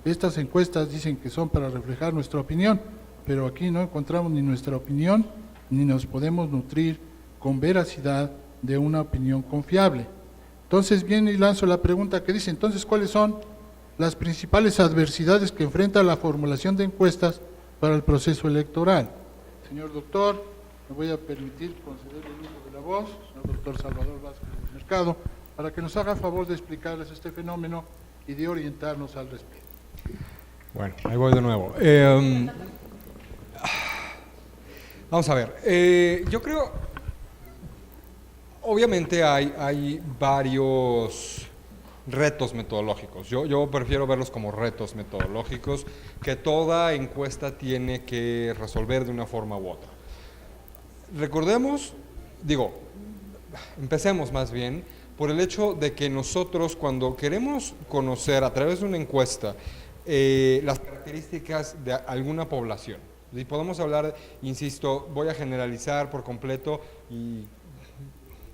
estas encuestas dicen que son para reflejar nuestra opinión, pero aquí no encontramos ni nuestra opinión, ni nos podemos nutrir con veracidad de una opinión confiable. Entonces viene y lanzo la pregunta que dice, entonces, ¿cuáles son las principales adversidades que enfrenta la formulación de encuestas para el proceso electoral? Señor doctor, me voy a permitir concederle el uso de la voz, señor doctor Salvador Vázquez del Mercado, para que nos haga favor de explicarles este fenómeno y de orientarnos al respecto. Bueno, ahí voy de nuevo. Vamos a ver, yo creo, obviamente hay varios retos metodológicos. Yo prefiero verlos como retos metodológicos que toda encuesta tiene que resolver de una forma u otra. Recordemos, empecemos más bien por el hecho de que nosotros cuando queremos conocer a través de una encuesta las características de alguna población, y podemos hablar, insisto, voy a generalizar por completo y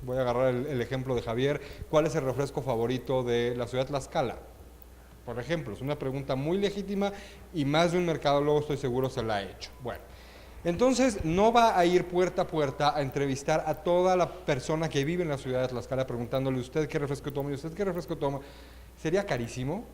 voy a agarrar el ejemplo de Javier, ¿cuál es el refresco favorito de la ciudad de Tlaxcala? Por ejemplo, es una pregunta muy legítima y más de un mercadólogo estoy seguro se la ha hecho. Bueno, entonces no va a ir puerta a puerta a entrevistar a toda la persona que vive en la ciudad de Tlaxcala preguntándole, ¿usted qué refresco toma? ¿Y usted qué refresco toma? Sería carísimo,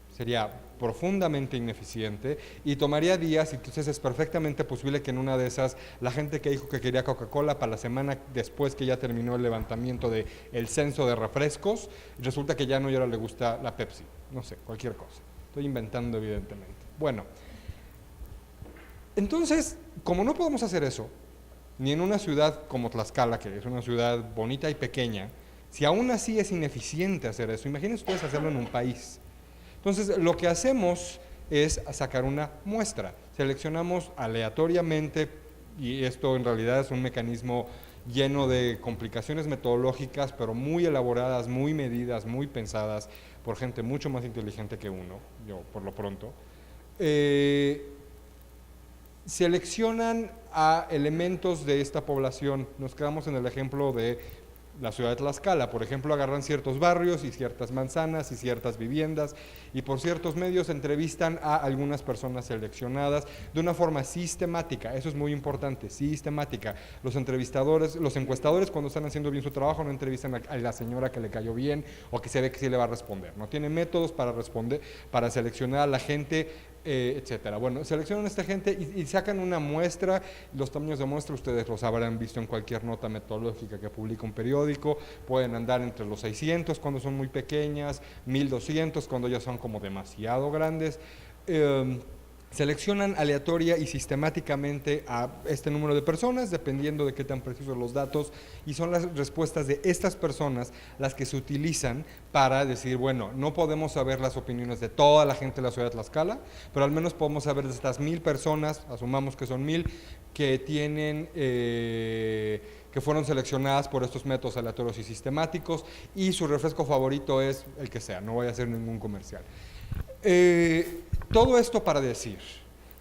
sería profundamente ineficiente y tomaría días, y entonces es perfectamente posible que en una de esas la gente que dijo que quería Coca-Cola para la semana después que ya terminó el levantamiento del censo de refrescos, resulta que ya no y ahora le gusta la Pepsi, no sé, cualquier cosa. Estoy inventando evidentemente. Bueno, entonces, como no podemos hacer eso, ni en una ciudad como Tlaxcala, que es una ciudad bonita y pequeña, si aún así es ineficiente hacer eso, imagínense ustedes hacerlo en un país. Entonces, lo que hacemos es sacar una muestra, seleccionamos aleatoriamente, y esto en realidad es un mecanismo lleno de complicaciones metodológicas, pero muy elaboradas, muy medidas, muy pensadas, por gente mucho más inteligente que uno, yo por lo pronto, seleccionan a elementos de esta población. Nos quedamos en el ejemplo de la ciudad de Tlaxcala, por ejemplo, agarran ciertos barrios y ciertas manzanas y ciertas viviendas y por ciertos medios entrevistan a algunas personas seleccionadas de una forma sistemática. Eso es muy importante, sistemática. Los entrevistadores, los encuestadores, cuando están haciendo bien su trabajo, no entrevistan a la señora que le cayó bien o que se ve que sí le va a responder. No tienen métodos para responder, para seleccionar a la gente, etcétera. Bueno, seleccionan a esta gente y sacan una muestra. Los tamaños de muestra ustedes los habrán visto en cualquier nota metodológica que publica un periódico. Pueden andar entre los 600 cuando son muy pequeñas, 1200 cuando ya son como demasiado grandes. Seleccionan aleatoria y sistemáticamente a este número de personas, dependiendo de qué tan precisos los datos, y son las respuestas de estas personas las que se utilizan para decir, bueno, no podemos saber las opiniones de toda la gente de la ciudad de Tlaxcala, pero al menos podemos saber de estas 1000 personas, asumamos que son 1000, que tienen, que fueron seleccionadas por estos métodos aleatorios y sistemáticos, y su refresco favorito es el que sea, no voy a hacer ningún comercial. Todo esto para decir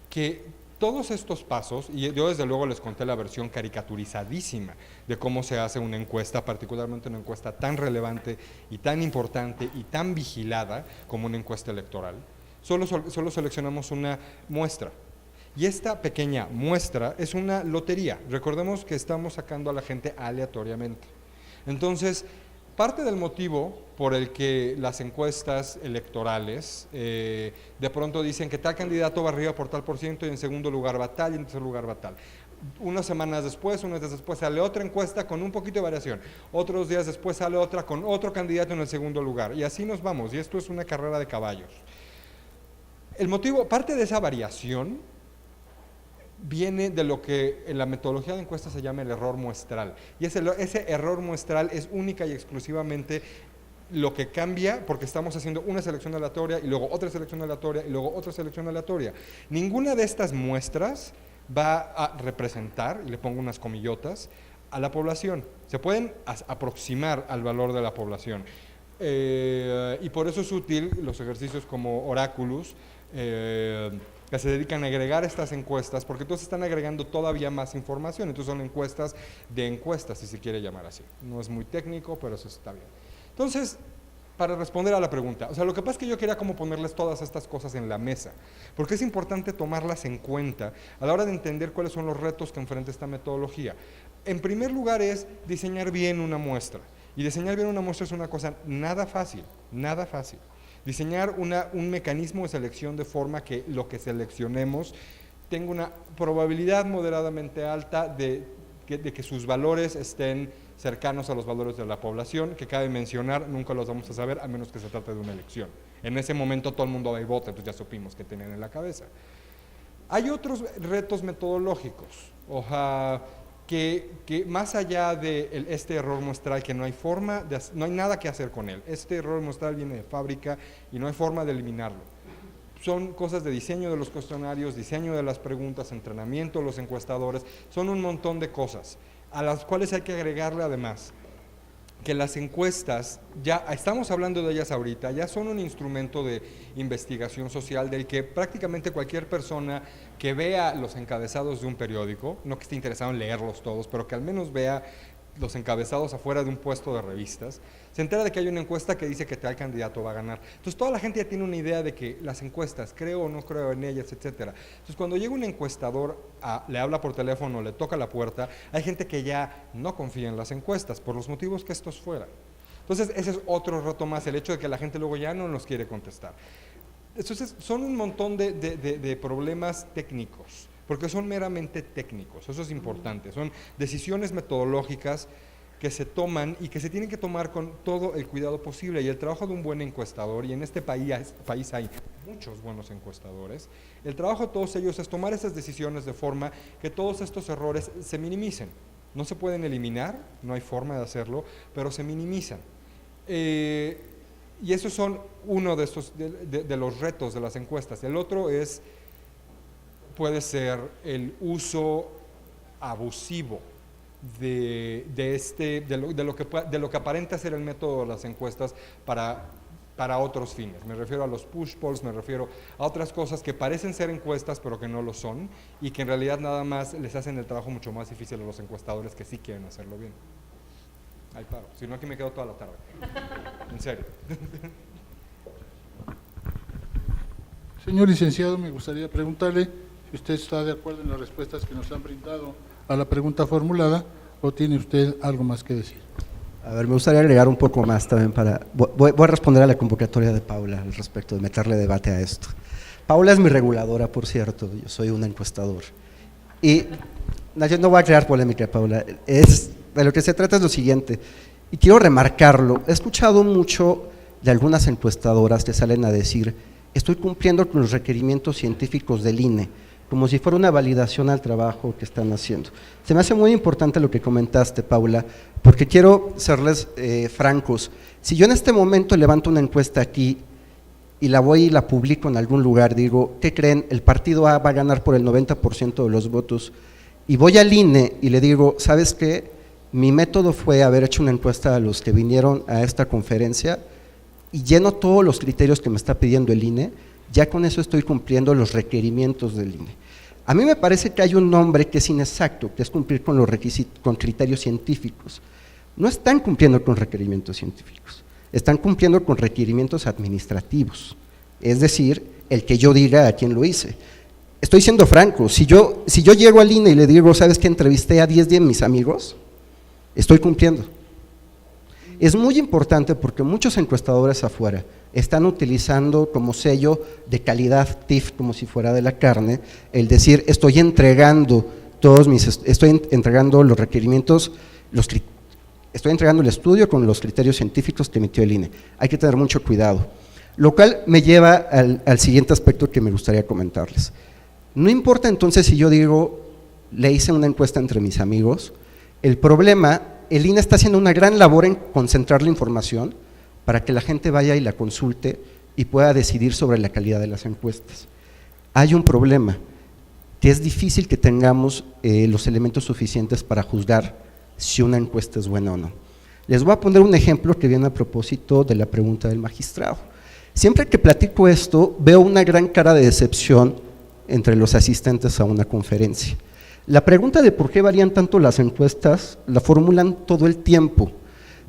que todos estos pasos, y yo desde luego les conté la versión caricaturizadísima de cómo se hace una encuesta, particularmente una encuesta tan relevante y tan importante y tan vigilada como una encuesta electoral, solo seleccionamos una muestra. Y esta pequeña muestra es una lotería. Recordemos que estamos sacando a la gente aleatoriamente. Entonces, parte del motivo por el que las encuestas electorales de pronto dicen que tal candidato va arriba por tal por ciento y en segundo lugar va tal y en tercer lugar va tal. Unas semanas después, unos días después sale otra encuesta con un poquito de variación, otros días después sale otra con otro candidato en el segundo lugar y así nos vamos, y esto es una carrera de caballos. El motivo, parte de esa variación viene de lo que en la metodología de encuestas se llama el error muestral, y ese error muestral es única y exclusivamente lo que cambia porque estamos haciendo una selección aleatoria y luego otra selección aleatoria y luego otra selección aleatoria. Ninguna de estas muestras va a representar, y le pongo unas comillotas, a la población. Se pueden aproximar al valor de la población. Y por eso es útil los ejercicios como Oráculos, que se dedican a agregar estas encuestas, porque entonces están agregando todavía más información. Entonces son encuestas de encuestas, si se quiere llamar así. No es muy técnico, pero eso está bien. Entonces, para responder a la pregunta, o sea, lo que pasa es que yo quería como ponerles todas estas cosas en la mesa, porque es importante tomarlas en cuenta a la hora de entender cuáles son los retos que enfrenta esta metodología. En primer lugar es diseñar bien una muestra, y diseñar bien una muestra es una cosa nada fácil, nada fácil. Diseñar un mecanismo de selección de forma que lo que seleccionemos tenga una probabilidad moderadamente alta de que sus valores estén cercanos a los valores de la población, que cabe mencionar, nunca los vamos a saber a menos que se trate de una elección. En ese momento todo el mundo va y vota, entonces ya supimos qué tenían en la cabeza. Hay otros retos metodológicos, que más allá de este error muestral, que no hay forma, no hay nada que hacer con él. Este error muestral viene de fábrica y no hay forma de eliminarlo. Son cosas de diseño de los cuestionarios, diseño de las preguntas, entrenamiento de los encuestadores, son un montón de cosas a las cuales hay que agregarle además que las encuestas, ya estamos hablando de ellas ahorita, ya son un instrumento de investigación social del que prácticamente cualquier persona que vea los encabezados de un periódico, no que esté interesado en leerlos todos, pero que al menos vea los encabezados afuera de un puesto de revistas, se entera de que hay una encuesta que dice que tal candidato va a ganar. Entonces toda la gente ya tiene una idea de que las encuestas, creo o no creo en ellas, etcétera. Entonces cuando llega un encuestador, le habla por teléfono, le toca la puerta, hay gente que ya no confía en las encuestas por los motivos que estos fueran. Entonces ese es otro reto más, el hecho de que la gente luego ya no nos quiere contestar. Entonces son un montón de problemas técnicos, porque son meramente técnicos, eso es importante, son decisiones metodológicas que se toman y que se tienen que tomar con todo el cuidado posible, y el trabajo de un buen encuestador, y en este país hay muchos buenos encuestadores, el trabajo de todos ellos es tomar esas decisiones de forma que todos estos errores se minimicen. No se pueden eliminar, no hay forma de hacerlo, pero se minimizan. Y esos son uno de estos de los retos de las encuestas. El otro puede ser el uso abusivo de lo que aparenta ser el método de las encuestas para otros fines. Me refiero a los push polls, me refiero a otras cosas que parecen ser encuestas pero que no lo son, y que en realidad nada más les hacen el trabajo mucho más difícil a los encuestadores que sí quieren hacerlo bien. Ahí paro, si no aquí me quedo toda la tarde. En serio. Señor licenciado, me gustaría preguntarle si usted está de acuerdo en las respuestas que nos han brindado a la pregunta formulada, o tiene usted algo más que decir. A ver, me gustaría agregar un poco más también voy a responder a la convocatoria de Paula al respecto de meterle debate a esto. Paula es mi reguladora, por cierto, yo soy un encuestador. Y yo no voy a crear polémica, Paula, de lo que se trata es lo siguiente, y quiero remarcarlo. He escuchado mucho de algunas encuestadoras que salen a decir: estoy cumpliendo con los requerimientos científicos del INE, como si fuera una validación al trabajo que están haciendo. Se me hace muy importante lo que comentaste, Paula, porque quiero serles francos. Si yo en este momento levanto una encuesta aquí y la voy y la publico en algún lugar, digo, ¿qué creen? El partido A va a ganar por el 90% de los votos, y voy al INE y le digo, ¿sabes qué? Mi método fue haber hecho una encuesta a los que vinieron a esta conferencia y lleno todos los criterios que me está pidiendo el INE, ya con eso estoy cumpliendo los requerimientos del INE. A mí me parece que hay un nombre que es inexacto, que es cumplir con los requisitos, con criterios científicos. No están cumpliendo con requerimientos científicos, están cumpliendo con requerimientos administrativos, es decir, el que yo diga a quién lo hice. Estoy siendo franco, si yo llego al INE y le digo, ¿sabes qué? Entrevisté a 10 de mis amigos, estoy cumpliendo. Es muy importante porque muchos encuestadores afuera están utilizando como sello de calidad TIF, como si fuera de la carne, el decir estoy entregando los requerimientos, estoy entregando el estudio con los criterios científicos que emitió el INE. Hay que tener mucho cuidado. Lo cual me lleva al siguiente aspecto que me gustaría comentarles. No importa entonces si yo digo, le hice una encuesta entre mis amigos, el problema, el INE está haciendo una gran labor en concentrar la información para que la gente vaya y la consulte y pueda decidir sobre la calidad de las encuestas. Hay un problema, que es difícil que tengamos los elementos suficientes para juzgar si una encuesta es buena o no. Les voy a poner un ejemplo que viene a propósito de la pregunta del magistrado. Siempre que platico esto, veo una gran cara de decepción entre los asistentes a una conferencia. La pregunta de por qué varían tanto las encuestas la formulan todo el tiempo,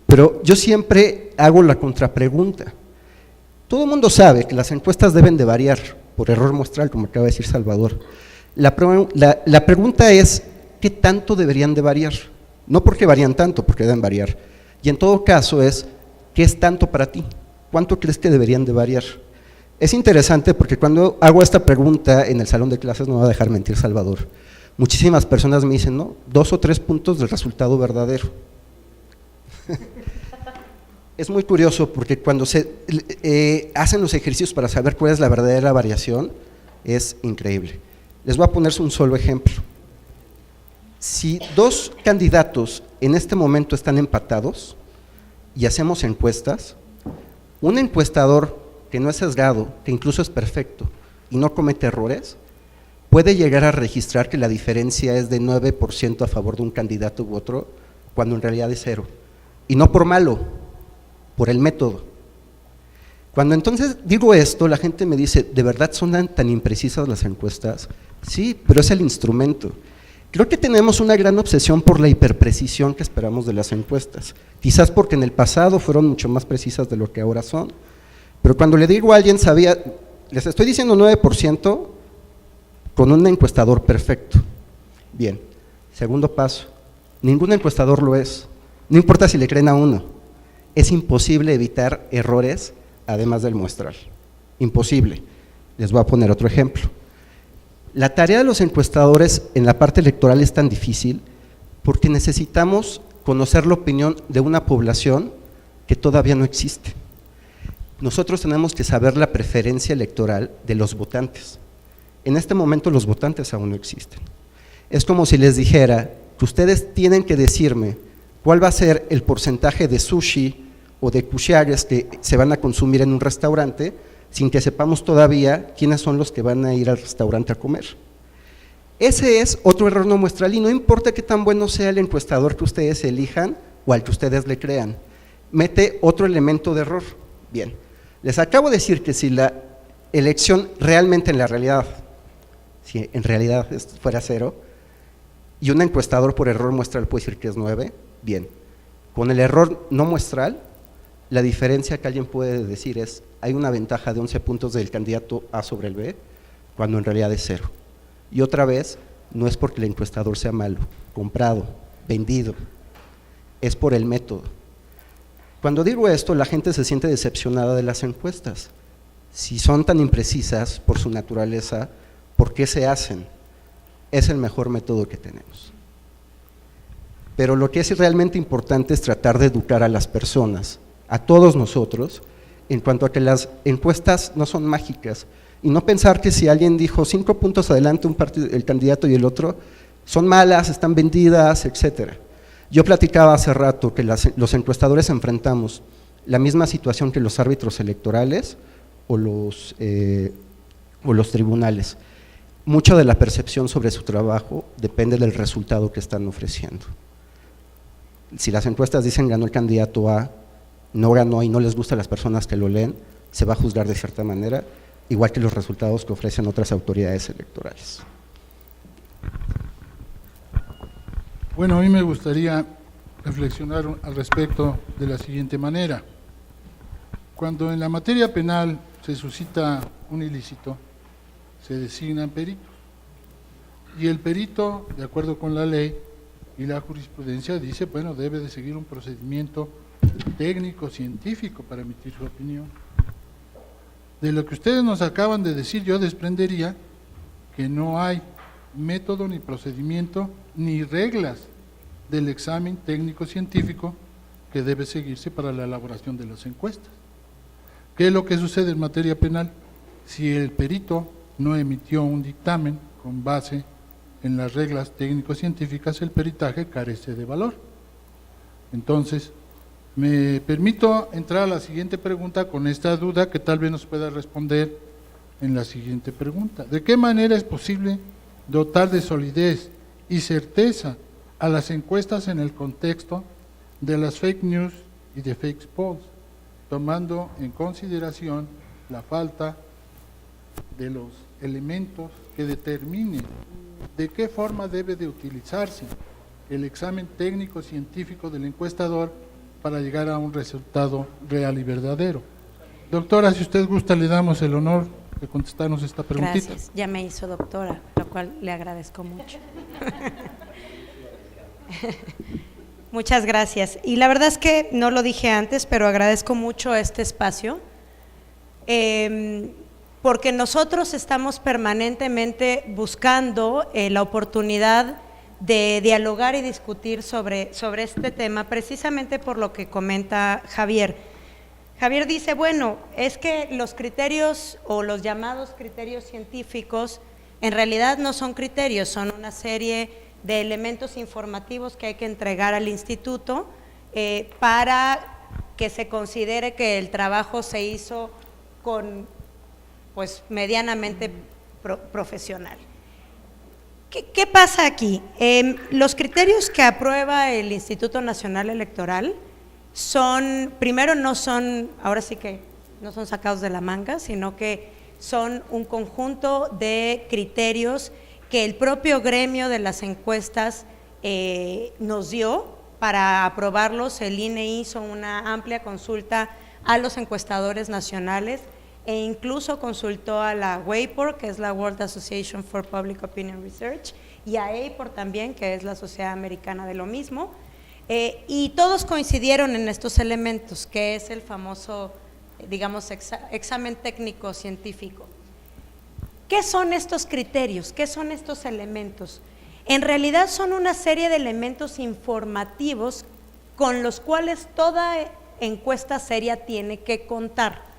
pero yo siempre hago la contrapregunta. Todo el mundo sabe que las encuestas deben de variar por error muestral, como acaba de decir Salvador. La pregunta es, ¿qué tanto deberían de variar? No porque varían tanto, porque deben variar. Y en todo caso es, ¿qué es tanto para ti? ¿Cuánto crees que deberían de variar? Es interesante porque cuando hago esta pregunta en el salón de clases, no me va a dejar mentir Salvador, muchísimas personas me dicen, no, 2 o 3 puntos del resultado verdadero. Es muy curioso porque cuando se hacen los ejercicios para saber cuál es la verdadera variación, es increíble. Les voy a poner un solo ejemplo. Si 2 candidatos en este momento están empatados y hacemos encuestas, un encuestador que no es sesgado, que incluso es perfecto y no comete errores, puede llegar a registrar que la diferencia es de 9% a favor de un candidato u otro, cuando en realidad es 0. Y no por malo, por el método. Cuando entonces digo esto, la gente me dice, ¿de verdad son tan imprecisas las encuestas? Sí, pero es el instrumento. Creo que tenemos una gran obsesión por la hiperprecisión que esperamos de las encuestas, quizás porque en el pasado fueron mucho más precisas de lo que ahora son, pero cuando le digo a alguien, les estoy diciendo 9% con un encuestador perfecto. Bien, segundo paso, ningún encuestador lo es, no importa si le creen a uno, es imposible evitar errores además del muestral, imposible. Les voy a poner otro ejemplo. La tarea de los encuestadores en la parte electoral es tan difícil porque necesitamos conocer la opinión de una población que todavía no existe. Nosotros tenemos que saber la preferencia electoral de los votantes. En este momento los votantes aún no existen. Es como si les dijera que ustedes tienen que decirme cuál va a ser el porcentaje de sushi o de kuchares que se van a consumir en un restaurante sin que sepamos todavía quiénes son los que van a ir al restaurante a comer. Ese es otro error no muestral y no importa qué tan bueno sea el encuestador que ustedes elijan o al que ustedes le crean, mete otro elemento de error. Bien, les acabo de decir que si la elección realmente en la realidad, si en realidad fuera 0, y un encuestador por error muestral puede decir que es 9, bien, con el error no muestral, la diferencia que alguien puede decir es, hay una ventaja de 11 puntos del candidato A sobre el B, cuando en realidad es 0. Y otra vez, no es porque el encuestador sea malo, comprado, vendido, es por el método. Cuando digo esto, la gente se siente decepcionada de las encuestas. Si son tan imprecisas por su naturaleza, ¿por qué se hacen? Es el mejor método que tenemos. Pero lo que es realmente importante es tratar de educar a las personas, a todos nosotros, en cuanto a que las encuestas no son mágicas y no pensar que si alguien dijo 5 puntos adelante el candidato y el otro, son malas, están vendidas, etcétera. Yo platicaba hace rato que los encuestadores enfrentamos la misma situación que los árbitros electorales o los tribunales. Mucho de la percepción sobre su trabajo depende del resultado que están ofreciendo. Si las encuestas dicen ganó el candidato A, no ganó y no les gusta a las personas que lo leen, se va a juzgar de cierta manera, igual que los resultados que ofrecen otras autoridades electorales. Bueno, a mí me gustaría reflexionar al respecto de la siguiente manera. Cuando en la materia penal se suscita un ilícito, se designan peritos. Y el perito, de acuerdo con la ley y la jurisprudencia, dice, bueno, debe de seguir un procedimiento técnico científico para emitir su opinión. De lo que ustedes nos acaban de decir, yo desprendería que no hay método ni procedimiento ni reglas del examen técnico científico que debe seguirse para la elaboración de las encuestas. ¿Qué es lo que sucede en materia penal? Si el perito no emitió un dictamen con base en las reglas técnico-científicas, el peritaje carece de valor. Entonces, me permito entrar a la siguiente pregunta con esta duda que tal vez nos pueda responder en la siguiente pregunta. ¿De qué manera es posible dotar de solidez y certeza a las encuestas en el contexto de las fake news y de fake polls, tomando en consideración la falta de los elementos que determinen de qué forma debe de utilizarse el examen técnico científico del encuestador para llegar a un resultado real y verdadero? Doctora, si usted gusta, le damos el honor de contestarnos esta preguntita. Gracias, ya me hizo doctora, lo cual le agradezco mucho. Muchas gracias. Y la verdad es que no lo dije antes, pero agradezco mucho este espacio, porque nosotros estamos permanentemente buscando la oportunidad de dialogar y discutir sobre este tema, precisamente por lo que comenta Javier. Javier dice, bueno, es que los criterios o los llamados criterios científicos en realidad no son criterios, son una serie de elementos informativos que hay que entregar al instituto para que se considere que el trabajo se hizo con, pues, medianamente profesional. ¿Qué pasa aquí? Los criterios que aprueba el Instituto Nacional Electoral son, primero no son, ahora sí que no son sacados de la manga, sino que son un conjunto de criterios que el propio gremio de las encuestas nos dio para aprobarlos. El INE hizo una amplia consulta a los encuestadores nacionales e incluso consultó a la WAPOR, que es la World Association for Public Opinion Research, y a APOR también, que es la Sociedad Americana de lo mismo, y todos coincidieron en estos elementos, que es el famoso, digamos, examen técnico científico. ¿Qué son estos criterios? ¿Qué son estos elementos? En realidad son una serie de elementos informativos con los cuales toda encuesta seria tiene que contar.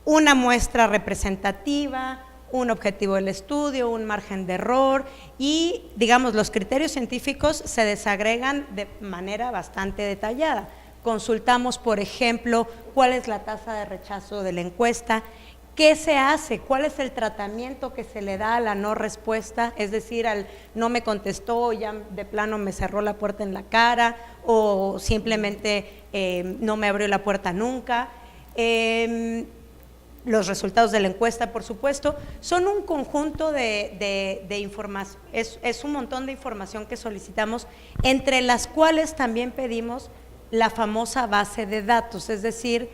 Una muestra representativa, un objetivo del estudio, un margen de error y, digamos, los criterios científicos se desagregan de manera bastante detallada. Consultamos, por ejemplo, cuál es la tasa de rechazo de la encuesta, qué se hace, cuál es el tratamiento que se le da a la no respuesta, es decir, al no me contestó, ya de plano me cerró la puerta en la cara o simplemente no me abrió la puerta nunca. Los resultados de la encuesta, por supuesto, son un conjunto de información, es un montón de información que solicitamos, entre las cuales también pedimos la famosa base de datos, es decir,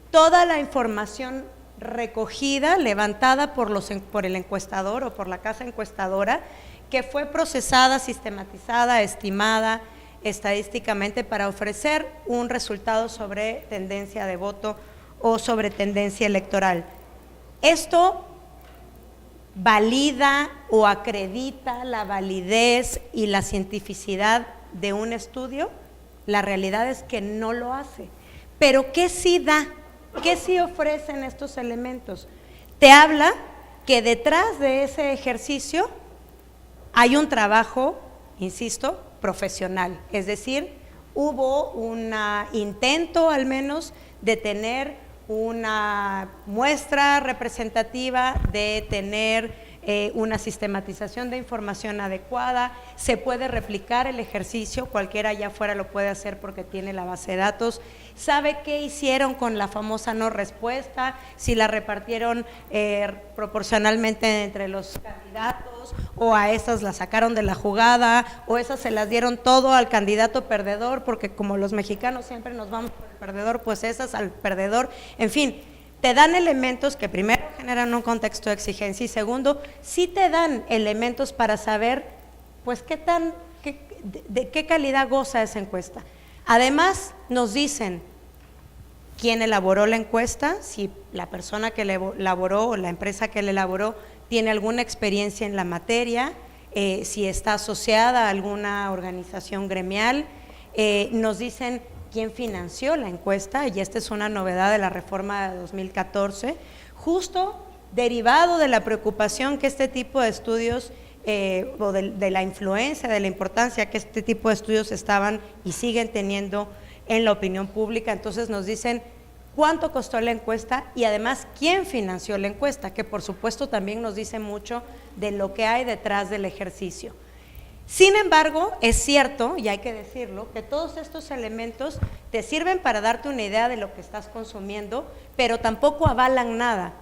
toda la información recogida, levantada por el encuestador o por la casa encuestadora, que fue procesada, sistematizada, estimada estadísticamente para ofrecer un resultado sobre tendencia de voto o sobre tendencia electoral. Esto valida o acredita la validez y la cientificidad de un estudio. La realidad es que no lo hace. Pero ¿qué sí da? ¿Qué sí ofrecen estos elementos? Te habla que detrás de ese ejercicio hay un trabajo, insisto, profesional, es decir, hubo un intento al menos de tener una muestra representativa, de tener una sistematización de información adecuada, se puede replicar el ejercicio, cualquiera allá afuera lo puede hacer porque tiene la base de datos, sabe qué hicieron con la famosa no respuesta, si la repartieron proporcionalmente entre los candidatos o a esas las sacaron de la jugada o esas se las dieron todo al candidato perdedor, porque como los mexicanos siempre nos vamos por el perdedor, pues esas al perdedor, en fin. Te dan elementos que primero generan un contexto de exigencia y segundo, sí te dan elementos para saber pues de qué calidad goza esa encuesta. Además, nos dicen quién elaboró la encuesta, si la persona que la elaboró o la empresa que la elaboró tiene alguna experiencia en la materia, si está asociada a alguna organización gremial, nos dicen quién financió la encuesta, y esta es una novedad de la reforma de 2014, justo derivado de la preocupación que este tipo de estudios o de la influencia, de la importancia que este tipo de estudios estaban y siguen teniendo en la opinión pública. Entonces nos dicen cuánto costó la encuesta y además quién financió la encuesta, que por supuesto también nos dice mucho de lo que hay detrás del ejercicio. Sin embargo, es cierto, y hay que decirlo, que todos estos elementos te sirven para darte una idea de lo que estás consumiendo, pero tampoco avalan nada.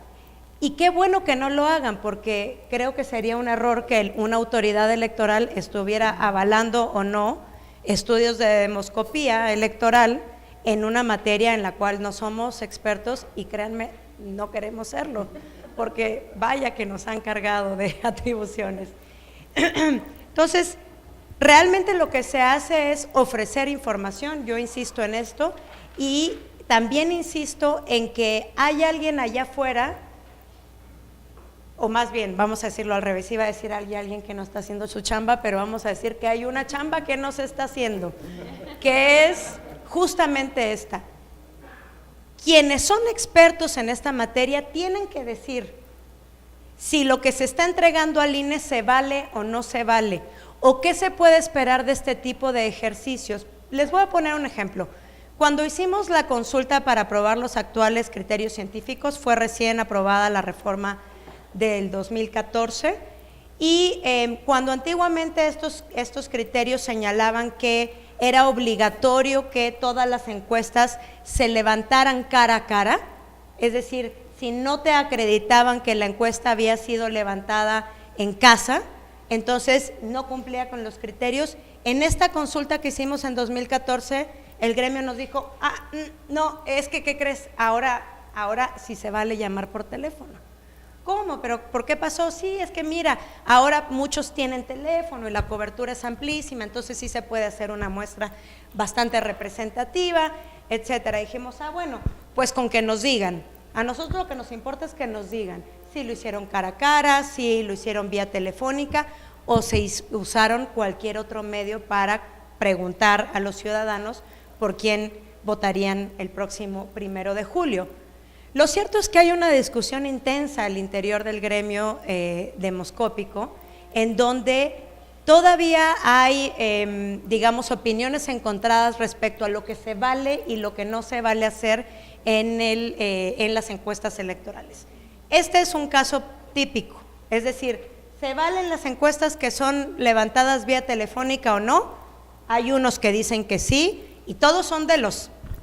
Y qué bueno que no lo hagan, porque creo que sería un error que una autoridad electoral estuviera avalando o no estudios de demoscopía electoral en una materia en la cual no somos expertos, y créanme, no queremos serlo, porque vaya que nos han cargado de atribuciones. Entonces, realmente lo que se hace es ofrecer información, yo insisto en esto, y también insisto en que hay alguien allá afuera, o más bien, vamos a decirlo al revés, iba a decir alguien que no está haciendo su chamba, pero vamos a decir que hay una chamba que no se está haciendo, que es justamente esta. Quienes son expertos en esta materia tienen que decir si lo que se está entregando al INE se vale o no se vale, o qué se puede esperar de este tipo de ejercicios. Les voy a poner un ejemplo. Cuando hicimos la consulta para aprobar los actuales criterios científicos, fue recién aprobada la reforma del 2014, y cuando antiguamente estos criterios señalaban que era obligatorio que todas las encuestas se levantaran cara a cara, es decir, si no te acreditaban que la encuesta había sido levantada en casa, entonces no cumplía con los criterios. En esta consulta que hicimos en 2014, el gremio nos dijo, no, es que, ¿qué crees? Ahora sí se vale llamar por teléfono. ¿Cómo? ¿Pero por qué pasó? Sí, es que mira, ahora muchos tienen teléfono y la cobertura es amplísima, entonces sí se puede hacer una muestra bastante representativa, etcétera. Dijimos, bueno, pues con que nos digan. A nosotros lo que nos importa es que nos digan si lo hicieron cara a cara, si lo hicieron vía telefónica o se usaron cualquier otro medio para preguntar a los ciudadanos por quién votarían el próximo 1 de julio. Lo cierto es que hay una discusión intensa al interior del gremio demoscópico, en donde todavía hay, digamos, opiniones encontradas respecto a lo que se vale y lo que no se vale hacer en las encuestas electorales. Este es un caso típico, es decir, ¿se valen las encuestas que son levantadas vía telefónica o no? Hay unos que dicen que sí, y todos son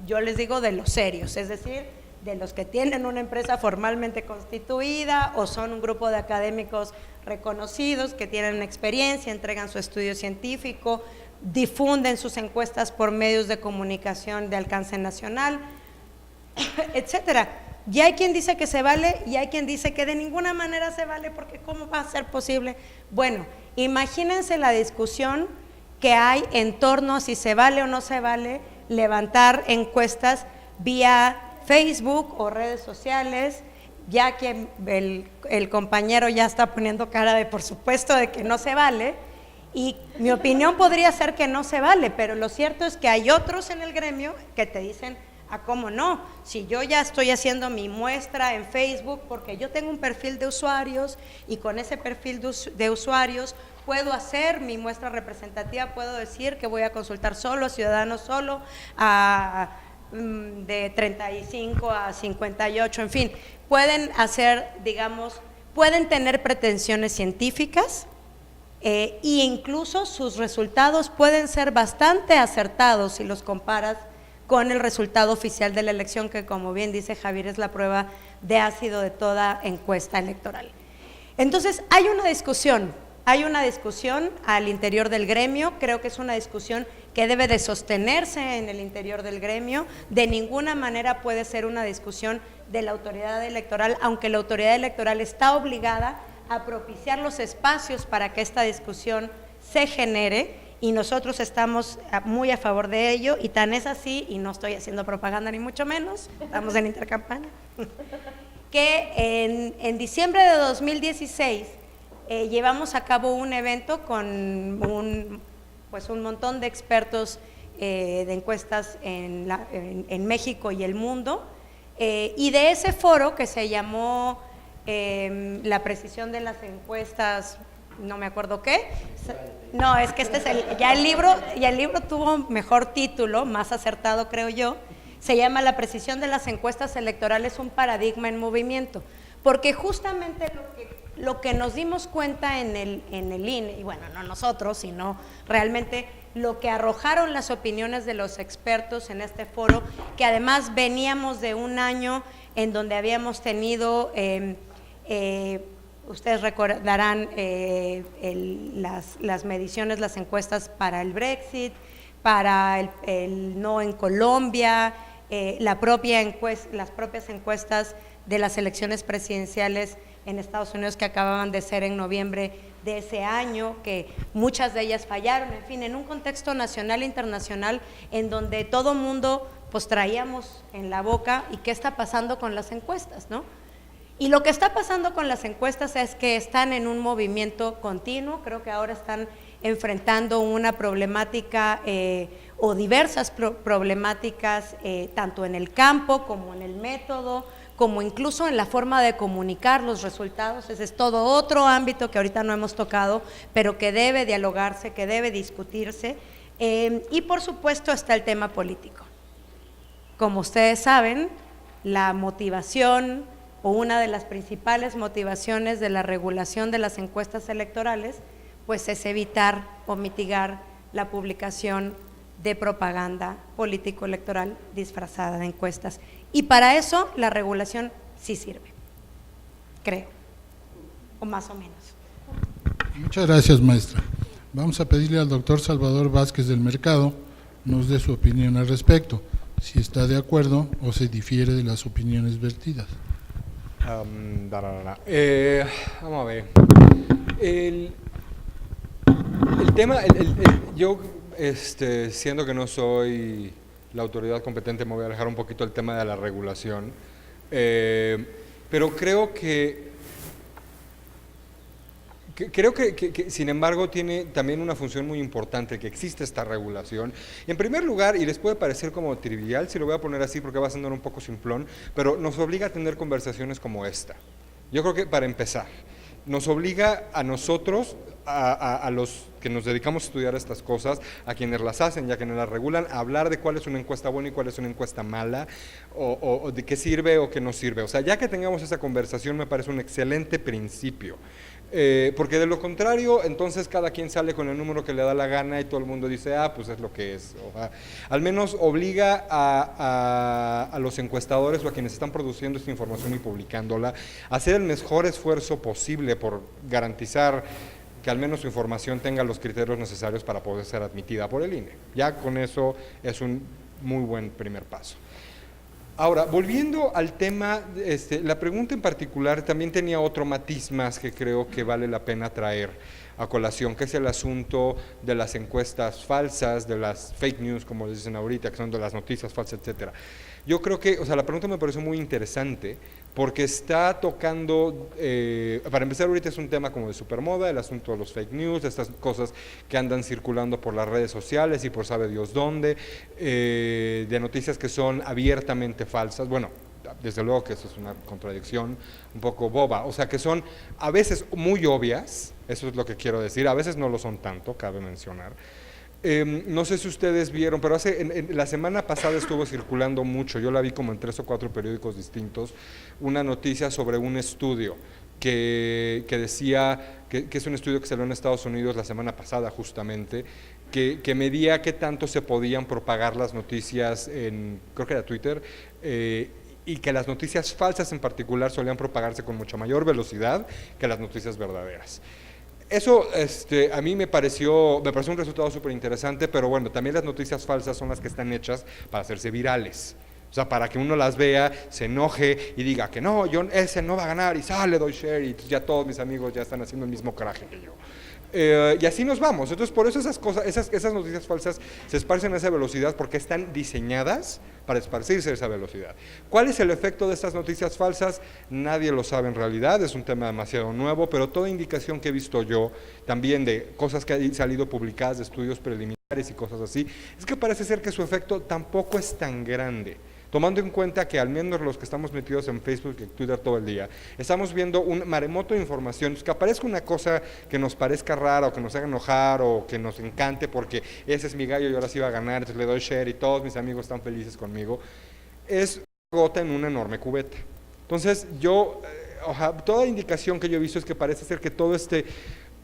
yo les digo de los serios, es decir, de los que tienen una empresa formalmente constituida o son un grupo de académicos reconocidos que tienen experiencia, entregan su estudio científico, difunden sus encuestas por medios de comunicación de alcance nacional, etcétera. Y hay quien dice que se vale y hay quien dice que de ninguna manera se vale, porque ¿cómo va a ser posible? Bueno, imagínense la discusión que hay en torno a si se vale o no se vale levantar encuestas vía Facebook o redes sociales, ya que el compañero ya está poniendo cara de por supuesto de que no se vale, y mi opinión podría ser que no se vale, pero lo cierto es que hay otros en el gremio que te dicen, ¿cómo no? Si yo ya estoy haciendo mi muestra en Facebook porque yo tengo un perfil de usuarios y con ese perfil de usuarios puedo hacer mi muestra representativa, puedo decir que voy a consultar solo a ciudadanos, solo de 35 a 58, en fin, pueden hacer, digamos, pueden tener pretensiones científicas e incluso sus resultados pueden ser bastante acertados si los comparas con el resultado oficial de la elección, que como bien dice Javier es la prueba de ácido de toda encuesta electoral. Entonces hay una discusión al interior del gremio, creo que es una discusión que debe de sostenerse en el interior del gremio, de ninguna manera puede ser una discusión de la autoridad electoral, aunque la autoridad electoral está obligada a propiciar los espacios para que esta discusión se genere y nosotros estamos muy a favor de ello, y tan es así, y no estoy haciendo propaganda ni mucho menos, estamos en intercampaña, que en diciembre de 2016 llevamos a cabo un evento con un montón de expertos de encuestas en México y el mundo, y de ese foro que se llamó la precisión de las encuestas, no me acuerdo qué, no, es que este es el libro tuvo mejor título, más acertado creo yo, se llama La precisión de las encuestas electorales, un paradigma en movimiento, porque justamente lo que nos dimos cuenta en el INE, y bueno, no nosotros, sino realmente lo que arrojaron las opiniones de los expertos en este foro, que además veníamos de un año en donde habíamos tenido, ustedes recordarán las mediciones, las encuestas para el Brexit, para el no en Colombia, las propias encuestas de las elecciones presidenciales en Estados Unidos que acababan de ser en noviembre de ese año, que muchas de ellas fallaron, en fin, en un contexto nacional e internacional en donde todo mundo pues traíamos en la boca y qué está pasando con las encuestas, ¿no? Y lo que está pasando con las encuestas es que están en un movimiento continuo, creo que ahora están enfrentando una problemática o diversas problemáticas tanto en el campo como en el método, como incluso en la forma de comunicar los resultados. Ese es todo otro ámbito que ahorita no hemos tocado, pero que debe dialogarse, que debe discutirse, y por supuesto está el tema político. Como ustedes saben, la motivación o una de las principales motivaciones de la regulación de las encuestas electorales, pues es evitar o mitigar la publicación de propaganda político-electoral disfrazada de encuestas. Y para eso la regulación sí sirve, creo, o más o menos. Muchas gracias, maestra. Vamos a pedirle al doctor Salvador Vázquez del Mercado nos dé su opinión al respecto, si está de acuerdo o se difiere de las opiniones vertidas. Vamos a ver. El tema, yo, siendo que no soy la autoridad competente, me voy a alejar un poquito del tema de la regulación, pero creo que sin embargo tiene también una función muy importante, que existe esta regulación. En primer lugar, y les puede parecer como trivial, si lo voy a poner así porque va a sonar un poco simplón, pero nos obliga a tener conversaciones como esta. Yo creo que para empezar, nos obliga a nosotros, a los que nos dedicamos a estudiar estas cosas, a quienes las hacen y a quienes las regulan, a hablar de cuál es una encuesta buena y cuál es una encuesta mala, o de qué sirve o qué no sirve. O sea, ya que tengamos esa conversación me parece un excelente principio. Porque de lo contrario, entonces cada quien sale con el número que le da la gana y todo el mundo dice, pues es lo que es. Al menos obliga a los encuestadores o a quienes están produciendo esta información y publicándola a hacer el mejor esfuerzo posible por garantizar que al menos su información tenga los criterios necesarios para poder ser admitida por el INE. Ya con eso es un muy buen primer paso. Ahora, volviendo al tema, la pregunta en particular también tenía otro matiz más que creo que vale la pena traer a colación, que es el asunto de las encuestas falsas, de las fake news, como les dicen ahorita, que son de las noticias falsas, etcétera. Yo creo que, la pregunta me pareció muy interesante porque está tocando, para empezar ahorita es un tema como de supermoda, el asunto de los fake news, estas cosas que andan circulando por las redes sociales y por sabe Dios dónde, de noticias que son abiertamente falsas. Bueno, desde luego que eso es una contradicción un poco boba, o sea que son a veces muy obvias, eso es lo que quiero decir, a veces no lo son tanto, cabe mencionar. No sé si ustedes vieron, pero la semana pasada estuvo circulando mucho, yo la vi como en 3 o 4 periódicos distintos, una noticia sobre un estudio que decía, que es un estudio que salió en Estados Unidos la semana pasada justamente, que medía qué tanto se podían propagar las noticias creo que era Twitter, y que las noticias falsas en particular solían propagarse con mucha mayor velocidad que las noticias verdaderas. Eso a mí me pareció un resultado súper interesante, pero bueno, también las noticias falsas son las que están hechas para hacerse virales. O sea, para que uno las vea, se enoje y diga que no, ese no va a ganar y le doy share y ya todos mis amigos ya están haciendo el mismo coraje que yo. Y así nos vamos. Entonces, por eso esas cosas, esas noticias falsas se esparcen a esa velocidad porque están diseñadas para esparcirse a esa velocidad. ¿Cuál es el efecto de estas noticias falsas? Nadie lo sabe en realidad, es un tema demasiado nuevo, pero toda indicación que he visto yo, también de cosas que han salido publicadas, de estudios preliminares y cosas así, es que parece ser que su efecto tampoco es tan grande. Tomando en cuenta que al menos los que estamos metidos en Facebook y Twitter todo el día, estamos viendo un maremoto de información, que aparezca una cosa que nos parezca rara o que nos haga enojar o que nos encante porque ese es mi gallo y ahora sí va a ganar, entonces le doy share y todos mis amigos están felices conmigo, es gota en una enorme cubeta. Entonces yo, toda indicación que yo he visto es que parece ser que todo este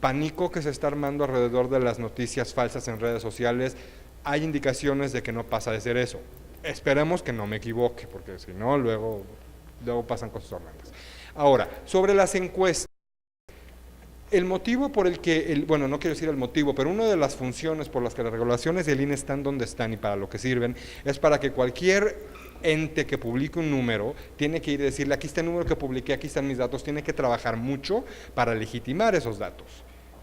pánico que se está armando alrededor de las noticias falsas en redes sociales, hay indicaciones de que no pasa de ser eso. Esperemos que no me equivoque, porque si no, luego pasan cosas horrendas. Ahora, sobre las encuestas, el motivo por el que, bueno, no quiero decir el motivo, pero una de las funciones por las que las regulaciones del INE están donde están y para lo que sirven, es para que cualquier ente que publique un número, tiene que ir y decirle, aquí está el número que publiqué, aquí están mis datos, tiene que trabajar mucho para legitimar esos datos.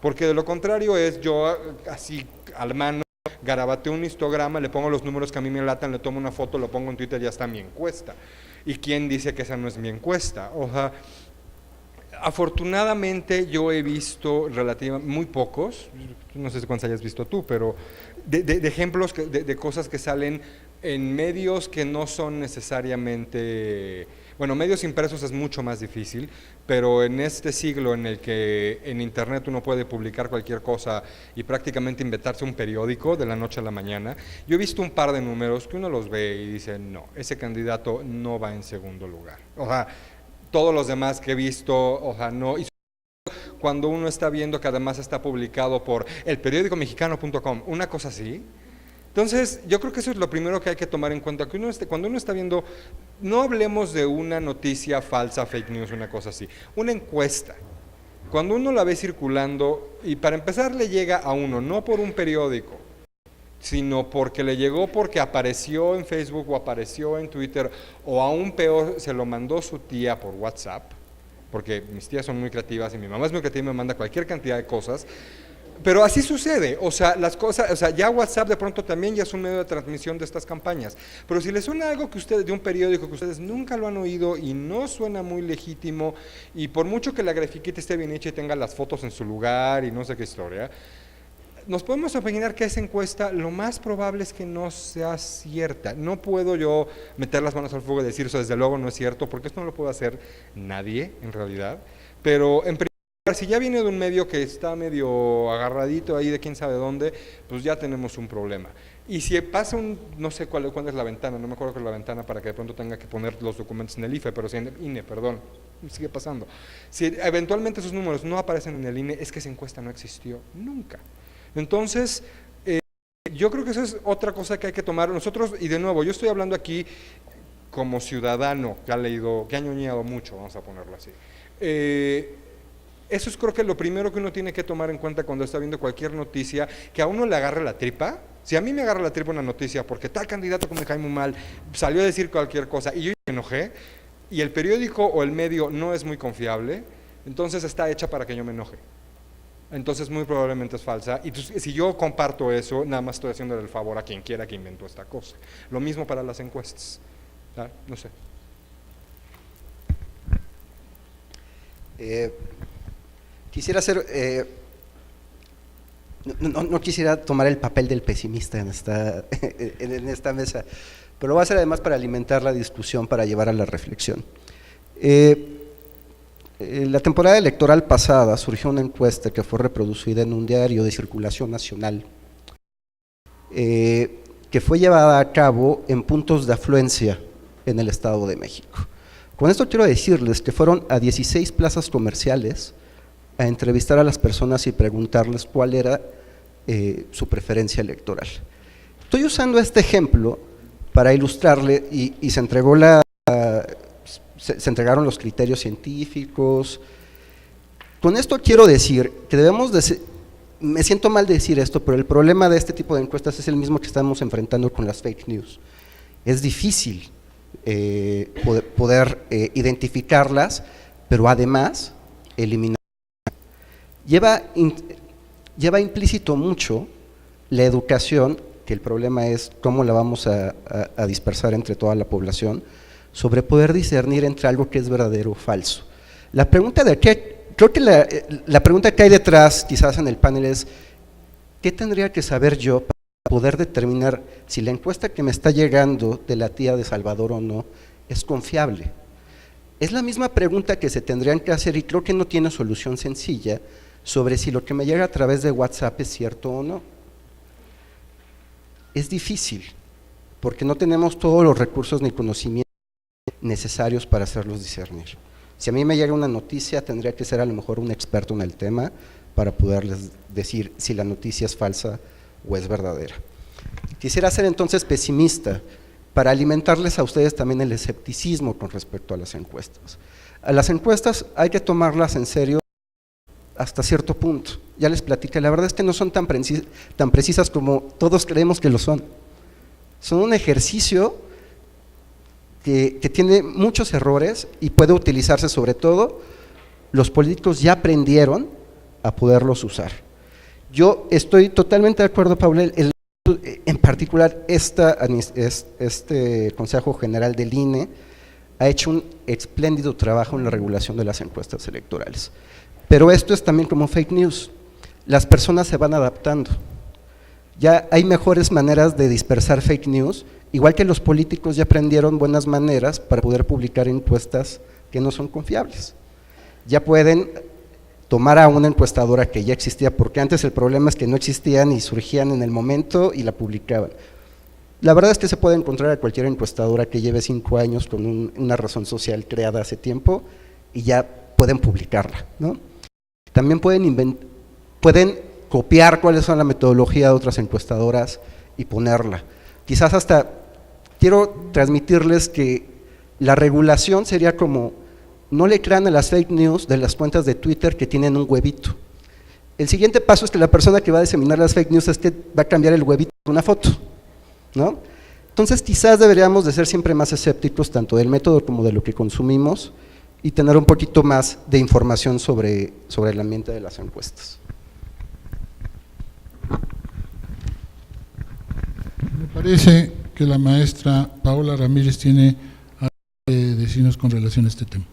Porque de lo contrario es yo así al mano, garabateo un histograma, le pongo los números que a mí me latan, le tomo una foto, lo pongo en Twitter y ya está mi encuesta. ¿Y quién dice que esa no es mi encuesta? Afortunadamente yo he visto relativamente, muy pocos, no sé cuántos hayas visto tú, pero de ejemplos de cosas que salen en medios que no son necesariamente, bueno, medios impresos es mucho más difícil, pero en este siglo en el que en internet uno puede publicar cualquier cosa y prácticamente inventarse un periódico de la noche a la mañana, yo he visto un par de números que uno los ve y dice, no, ese candidato no va en segundo lugar. Todos los demás que he visto, no. Y cuando uno está viendo que además está publicado por elperiodicomexicano.com, una cosa así. Entonces, yo creo que eso es lo primero que hay que tomar en cuenta, que cuando uno está viendo, no hablemos de una noticia falsa, fake news, una cosa así, una encuesta. Cuando uno la ve circulando, y para empezar le llega a uno, no por un periódico, sino porque le llegó porque apareció en Facebook o apareció en Twitter, o aún peor, se lo mandó su tía por WhatsApp, porque mis tías son muy creativas y mi mamá es muy creativa y me manda cualquier cantidad de cosas. Pero así sucede, las cosas, ya WhatsApp de pronto también ya es un medio de transmisión de estas campañas. Pero si les suena algo que ustedes, de un periódico que ustedes nunca lo han oído y no suena muy legítimo, y por mucho que la grafiquita esté bien hecha y tenga las fotos en su lugar y no sé qué historia, nos podemos imaginar que esa encuesta lo más probable es que no sea cierta. No puedo yo meter las manos al fuego y decir eso, desde luego no es cierto, porque esto no lo puede hacer nadie en realidad, pero en si ya viene de un medio que está medio agarradito ahí de quién sabe dónde, pues ya tenemos un problema. Y si pasa no sé cuál es la ventana, no me acuerdo cuál es la ventana para que de pronto tenga que poner los documentos en el IFE, pero si en el INE, perdón, sigue pasando. Si eventualmente esos números no aparecen en el INE, es que esa encuesta no existió nunca. Entonces, yo creo que esa es otra cosa que hay que tomar. Nosotros, y de nuevo, yo estoy hablando aquí como ciudadano que ha leído, que ha ñoñeado mucho, vamos a ponerlo así. Eso es creo que lo primero que uno tiene que tomar en cuenta cuando está viendo cualquier noticia, que a uno le agarre la tripa. Si a mí me agarra la tripa una noticia porque tal candidato que me cae muy mal salió a decir cualquier cosa y yo me enojé, y el periódico o el medio no es muy confiable, entonces está hecha para que yo me enoje. Entonces muy probablemente es falsa, y si yo comparto eso, nada más estoy haciéndole el favor a quien quiera que inventó esta cosa. Lo mismo para las encuestas, no sé. Quisiera hacer, no quisiera tomar el papel del pesimista en esta mesa, pero lo voy a hacer además para alimentar la discusión, para llevar a la reflexión. La temporada electoral pasada surgió una encuesta que fue reproducida en un diario de circulación nacional, que fue llevada a cabo en puntos de afluencia en el Estado de México. Con esto quiero decirles que fueron a 16 plazas comerciales a entrevistar a las personas y preguntarles cuál era su preferencia electoral. Estoy usando este ejemplo para ilustrarle, y se entregaron los criterios científicos. Con esto quiero decir que debemos me siento mal de decir esto, pero el problema de este tipo de encuestas es el mismo que estamos enfrentando con las fake news. Es difícil poder identificarlas, pero además eliminarlas. lleva implícito mucho la educación, que el problema es cómo la vamos a dispersar entre toda la población, sobre poder discernir entre algo que es verdadero o falso. La pregunta creo que la pregunta que hay detrás, quizás en el panel, es ¿qué tendría que saber yo para poder determinar si la encuesta que me está llegando de la tía de Salvador o no es confiable? Es la misma pregunta que se tendrían que hacer, y creo que no tiene solución sencilla, sobre si lo que me llega a través de WhatsApp es cierto o no. Es difícil, porque no tenemos todos los recursos ni conocimientos necesarios para hacerlos discernir. Si a mí me llega una noticia, tendría que ser a lo mejor un experto en el tema para poderles decir si la noticia es falsa o es verdadera. Quisiera ser entonces pesimista, para alimentarles a ustedes también el escepticismo con respecto a las encuestas. A las encuestas hay que tomarlas en serio hasta cierto punto. Ya les platiqué, la verdad es que no son tan precisas como todos creemos que lo son. Son un ejercicio que tiene muchos errores y puede utilizarse, sobre todo, los políticos ya aprendieron a poderlos usar. Yo estoy totalmente de acuerdo, Paula, en particular este Consejo General del INE ha hecho un espléndido trabajo en la regulación de las encuestas electorales. Pero esto es también como fake news, las personas se van adaptando. Ya hay mejores maneras de dispersar fake news, igual que los políticos ya aprendieron buenas maneras para poder publicar encuestas que no son confiables. Ya pueden tomar a una encuestadora que ya existía, porque antes el problema es que no existían y surgían en el momento y la publicaban. La verdad es que se puede encontrar a cualquier encuestadora que lleve 5 años con una razón social creada hace tiempo y ya pueden publicarla, ¿no? También pueden copiar cuáles son la metodología de otras encuestadoras y ponerla. Quizás hasta quiero transmitirles que la regulación sería como: no le crean a las fake news de las cuentas de Twitter que tienen un huevito. El siguiente paso es que la persona que va a diseminar las fake news va a cambiar el huevito por una foto, ¿no? Entonces quizás deberíamos de ser siempre más escépticos tanto del método como de lo que consumimos y tener un poquito más de información sobre el ambiente de las encuestas. Me parece que la maestra Paola Ramírez tiene algo que decirnos con relación a este tema.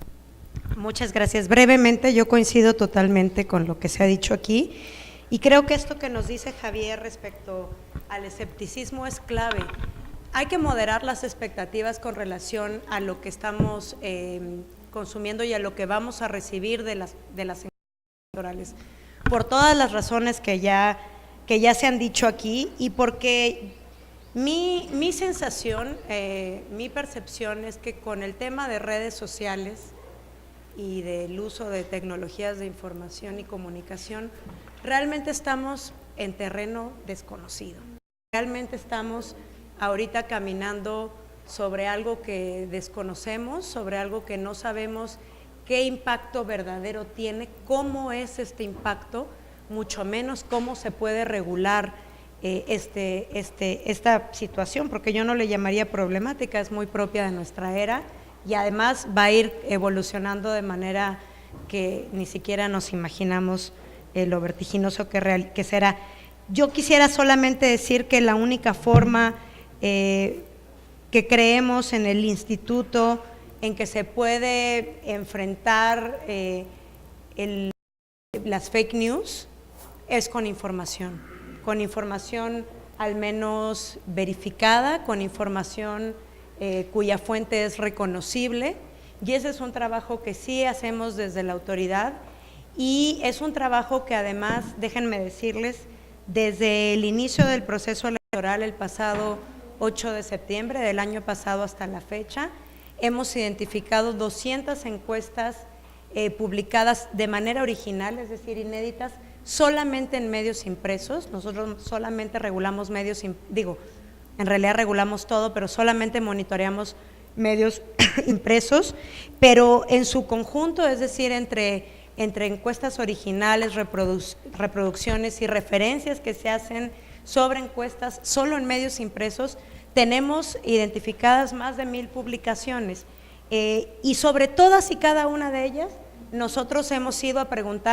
Muchas gracias. Brevemente, yo coincido totalmente con lo que se ha dicho aquí y creo que esto que nos dice Javier respecto al escepticismo es clave. Hay que moderar las expectativas con relación a lo que estamos consumiendo y a lo que vamos a recibir de las encuestas electorales, por todas las razones que ya se han dicho aquí y porque mi sensación, mi percepción es que con el tema de redes sociales y del uso de tecnologías de información y comunicación, realmente estamos en terreno desconocido. Realmente estamos ahorita caminando sobre algo que desconocemos, sobre algo que no sabemos qué impacto verdadero tiene, cómo es este impacto, mucho menos cómo se puede regular esta situación, porque yo no le llamaría problemática, es muy propia de nuestra era y además va a ir evolucionando de manera que ni siquiera nos imaginamos lo vertiginoso que será. Yo quisiera solamente decir que la única forma que creemos en el instituto en que se puede enfrentar las fake news es con información al menos verificada, con información cuya fuente es reconocible, y ese es un trabajo que sí hacemos desde la autoridad y es un trabajo que además, déjenme decirles, desde el inicio del proceso electoral el pasado 8 de septiembre del año pasado hasta la fecha, hemos identificado 200 encuestas publicadas de manera original, es decir, inéditas, solamente en medios impresos. Nosotros solamente regulamos medios, en realidad regulamos todo, pero solamente monitoreamos medios impresos, pero en su conjunto, es decir, entre encuestas originales, reproducciones y referencias que se hacen sobre encuestas solo en medios impresos, tenemos identificadas más de 1000 publicaciones y sobre todas y cada una de ellas nosotros hemos ido a preguntar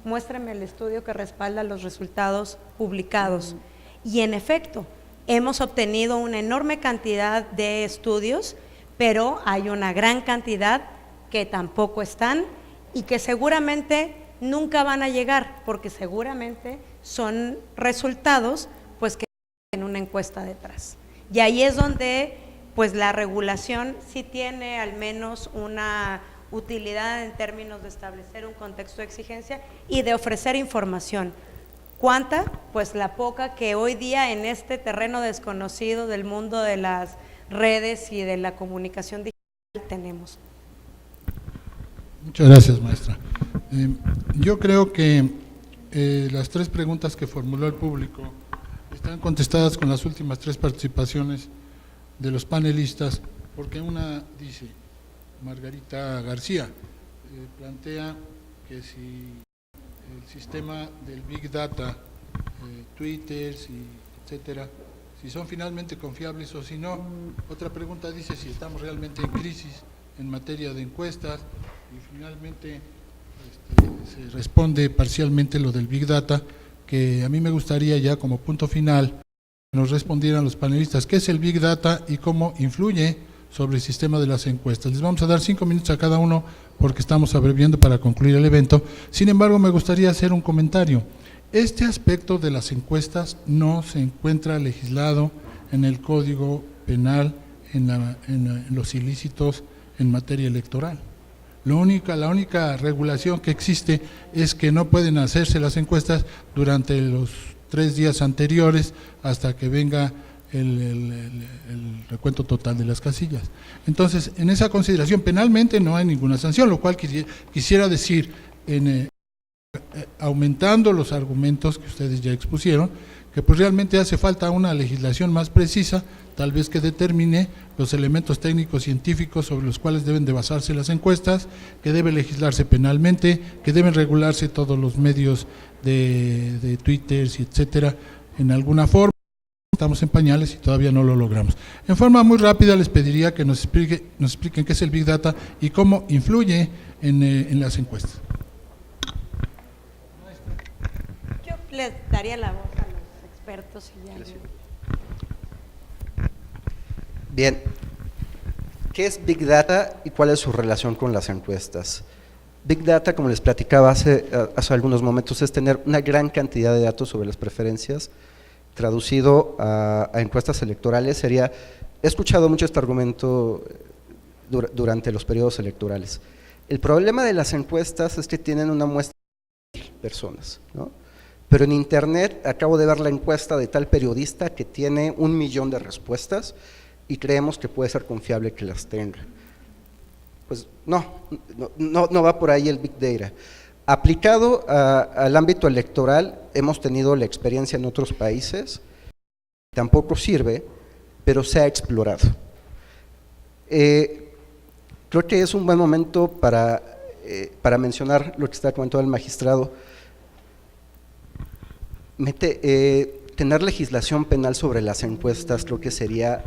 muéstreme el estudio que respalda los resultados publicados. Y en efecto, hemos obtenido una enorme cantidad de estudios, pero hay una gran cantidad que tampoco están y que seguramente nunca van a llegar, porque seguramente son resultados pues que tienen una encuesta detrás. Y ahí es donde pues la regulación sí tiene al menos una utilidad en términos de establecer un contexto de exigencia y de ofrecer información. ¿Cuánta? Pues la poca que hoy día en este terreno desconocido del mundo de las redes y de la comunicación digital tenemos. Muchas gracias, maestra. Yo creo que las 3 preguntas que formuló el público están contestadas con las últimas 3 participaciones de los panelistas, porque una dice, Margarita García, plantea que si el sistema del Big Data, Twitter, etcétera, si son finalmente confiables o si no. Otra pregunta dice si estamos realmente en crisis en materia de encuestas, y finalmente se responde parcialmente lo del Big Data, que a mí me gustaría ya como punto final que nos respondieran los panelistas qué es el Big Data y cómo influye sobre el sistema de las encuestas. Les vamos a dar 5 minutos a cada uno porque estamos abreviando para concluir el evento. Sin embargo, me gustaría hacer un comentario. Este aspecto de las encuestas no se encuentra legislado en el Código Penal, en los ilícitos en materia electoral. La única regulación que existe es que no pueden hacerse las encuestas durante los 3 días anteriores hasta que venga el recuento total de las casillas. Entonces, en esa consideración, penalmente no hay ninguna sanción, lo cual quisiera decir, aumentando los argumentos que ustedes ya expusieron, que pues realmente hace falta una legislación más precisa, tal vez que determine los elementos técnicos científicos sobre los cuales deben de basarse las encuestas, que debe legislarse penalmente, que deben regularse todos los medios de Twitter, etcétera, en alguna forma. Estamos en pañales y todavía no lo logramos. En forma muy rápida les pediría que nos expliquen qué es el Big Data y cómo influye en las encuestas. Yo les daría la voz a los expertos y ya. Bien, ¿qué es Big Data y cuál es su relación con las encuestas? Big Data, como les platicaba hace algunos momentos, es tener una gran cantidad de datos sobre las preferencias. Traducido a encuestas electorales sería, he escuchado mucho este argumento durante los periodos electorales. El problema de las encuestas es que tienen una muestra de personas, ¿no? Pero en internet acabo de ver la encuesta de tal periodista que tiene 1 millón de respuestas y creemos que puede ser confiable que las tenga. Pues no va por ahí el Big Data. Aplicado al ámbito electoral, hemos tenido la experiencia en otros países, tampoco sirve, pero se ha explorado. Creo que es un buen momento para mencionar lo que está comentando el magistrado. Tener legislación penal sobre las encuestas creo que sería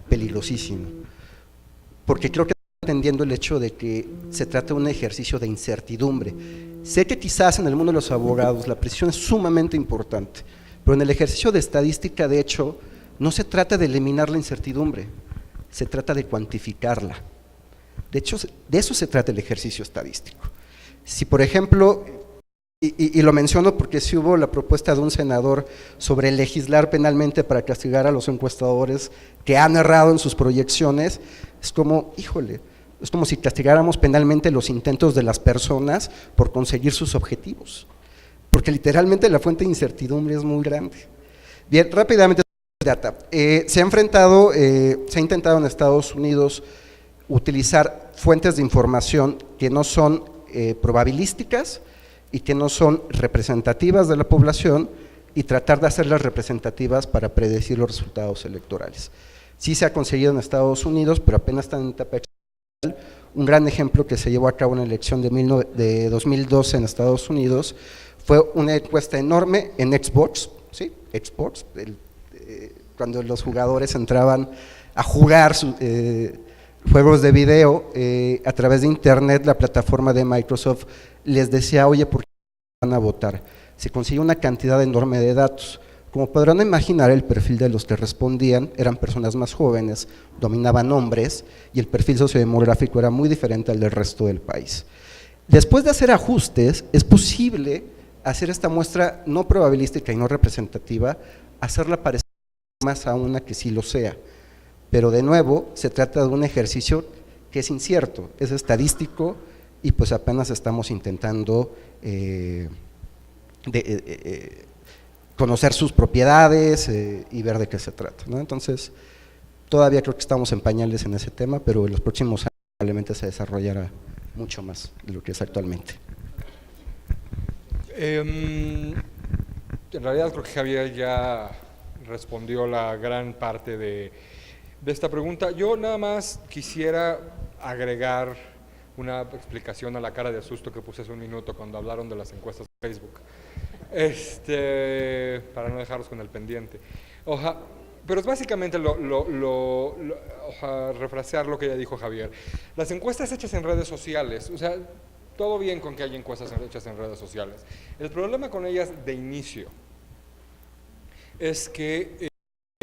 peligrosísimo, porque creo que está entendiendo el hecho de que se trata de un ejercicio de incertidumbre. Sé que quizás en el mundo de los abogados la precisión es sumamente importante, pero en el ejercicio de estadística, de hecho, no se trata de eliminar la incertidumbre, se trata de cuantificarla. De hecho, de eso se trata el ejercicio estadístico. Si, por ejemplo, y lo menciono porque sí hubo la propuesta de un senador sobre legislar penalmente para castigar a los encuestadores que han errado en sus proyecciones, es como, híjole, es como si castigáramos penalmente los intentos de las personas por conseguir sus objetivos, porque literalmente la fuente de incertidumbre es muy grande. Bien, rápidamente, se ha intentado en Estados Unidos utilizar fuentes de información que no son probabilísticas y que no son representativas de la población y tratar de hacerlas representativas para predecir los resultados electorales. Sí se ha conseguido en Estados Unidos, pero apenas está en etapa experimental. Un gran ejemplo que se llevó a cabo en la elección de 2012 en Estados Unidos fue una encuesta enorme en Xbox, ¿sí? Xbox, cuando los jugadores entraban a jugar juegos de video a través de internet, la plataforma de Microsoft les decía, oye, ¿por qué van a votar. Se consiguió una cantidad enorme de datos. Como podrán imaginar, el perfil de los que respondían eran personas más jóvenes, dominaban hombres y el perfil sociodemográfico era muy diferente al del resto del país. Después de hacer ajustes, es posible hacer esta muestra no probabilística y no representativa, hacerla parecer más a una que sí lo sea. Pero de nuevo, se trata de un ejercicio que es incierto, es estadístico y pues apenas estamos intentando conocer sus propiedades y ver de qué se trata, ¿no? Entonces, todavía creo que estamos en pañales en ese tema, pero en los próximos años probablemente se desarrollará mucho más de lo que es actualmente. En realidad creo que Javier ya respondió la gran parte de esta pregunta. Yo nada más quisiera agregar una explicación a la cara de asusto que puse hace un minuto cuando hablaron de las encuestas de Facebook. Para no dejarlos con el pendiente. Pero es básicamente refrasear lo que ya dijo Javier. Las encuestas hechas en redes sociales, o sea, todo bien con que haya encuestas hechas en redes sociales. El problema con ellas de inicio es que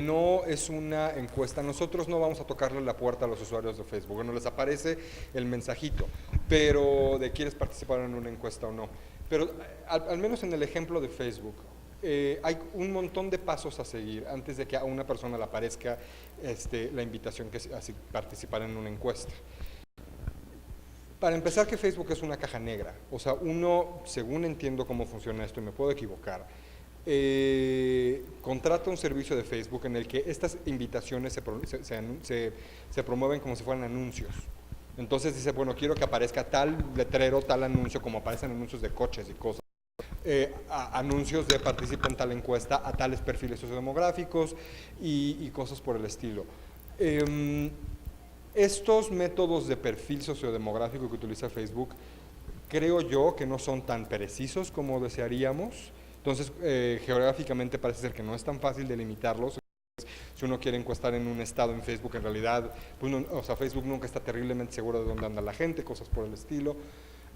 no es una encuesta, nosotros no vamos a tocarle la puerta a los usuarios de Facebook, bueno, les aparece el mensajito, pero de quieres participar en una encuesta o no. Pero al menos en el ejemplo de Facebook, hay un montón de pasos a seguir antes de que a una persona le aparezca la invitación que así participar en una encuesta. Para empezar, que Facebook es una caja negra, o sea, uno, según entiendo cómo funciona esto y me puedo equivocar, contrata un servicio de Facebook en el que estas invitaciones se promueven como si fueran anuncios. Entonces dice, bueno, quiero que aparezca tal letrero, tal anuncio, como aparecen anuncios de coches y cosas. Anuncios de participa en tal encuesta a tales perfiles sociodemográficos y cosas por el estilo. Estos métodos de perfil sociodemográfico que utiliza Facebook, creo yo que no son tan precisos como desearíamos. Entonces, geográficamente parece ser que no es tan fácil delimitarlos. Si uno quiere encuestar en un estado en Facebook, en realidad, pues Facebook nunca está terriblemente seguro de dónde anda la gente, cosas por el estilo.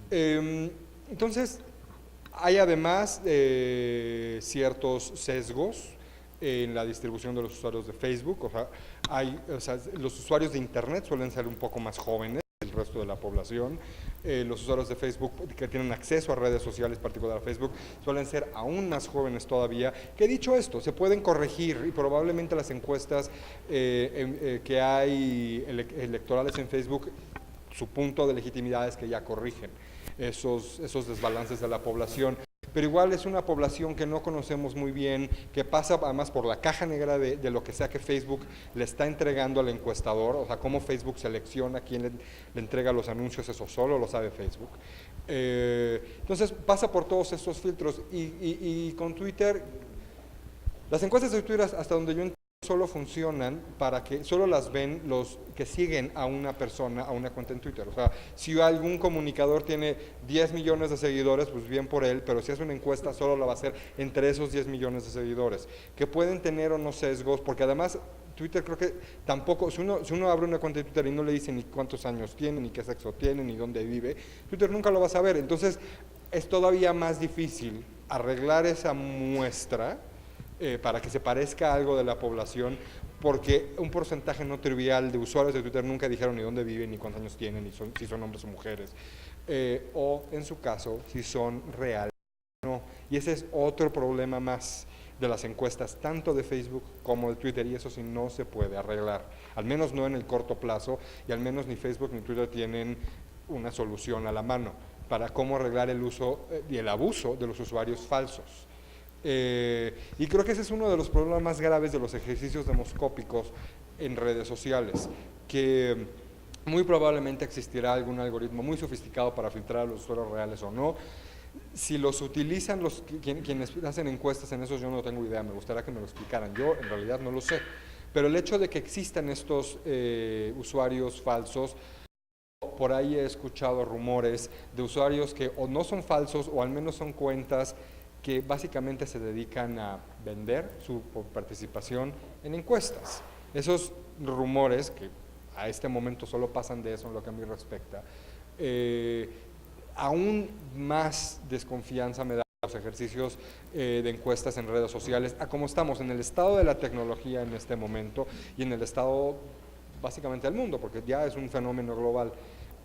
Entonces, hay además ciertos sesgos en la distribución de los usuarios de Facebook. Los usuarios de Internet suelen ser un poco más jóvenes que el resto de la población. Los usuarios de Facebook que tienen acceso a redes sociales, en particular a Facebook, suelen ser aún más jóvenes todavía. Que dicho esto, se pueden corregir y probablemente las encuestas que hay electorales en Facebook, su punto de legitimidad es que ya corrigen esos desbalances de la población. Pero igual es una población que no conocemos muy bien, que pasa además por la caja negra de lo que sea que Facebook le está entregando al encuestador, o sea, cómo Facebook selecciona quién le entrega los anuncios, eso solo lo sabe Facebook. Entonces pasa por todos estos filtros y con Twitter, las encuestas de Twitter, hasta donde yo entiendo, solo funcionan para que solo las ven los que siguen a una persona, a una cuenta en Twitter. O sea, si algún comunicador tiene 10 millones de seguidores, pues bien por él, pero si hace una encuesta solo la va a hacer entre esos 10 millones de seguidores, que pueden tener o no sesgos, porque además Twitter creo que tampoco, si uno abre una cuenta de Twitter y no le dice ni cuántos años tiene, ni qué sexo tiene, ni dónde vive, Twitter nunca lo va a saber. Entonces es todavía más difícil arreglar esa muestra para que se parezca a algo de la población, porque un porcentaje no trivial de usuarios de Twitter nunca dijeron ni dónde viven, ni cuántos años tienen, ni si son hombres o mujeres, o en su caso, si son reales o no. Y ese es otro problema más de las encuestas, tanto de Facebook como de Twitter, y eso sí no se puede arreglar, al menos no en el corto plazo, y al menos ni Facebook ni Twitter tienen una solución a la mano para cómo arreglar el uso y el abuso de los usuarios falsos. Y creo que ese es uno de los problemas más graves de los ejercicios demoscópicos en redes sociales, que muy probablemente existirá algún algoritmo muy sofisticado para filtrar a los usuarios reales o no. Si los utilizan quienes hacen encuestas en esos, yo no tengo idea, me gustaría que me lo explicaran, yo en realidad no lo sé, pero el hecho de que existan estos usuarios falsos, por ahí he escuchado rumores de usuarios que o no son falsos o al menos son cuentas que básicamente se dedican a vender su participación en encuestas. Esos rumores, que a este momento solo pasan de eso en lo que a mí respecta, aún más desconfianza me da los ejercicios de encuestas en redes sociales, a cómo estamos en el estado de la tecnología en este momento y en el estado básicamente del mundo, porque ya es un fenómeno global.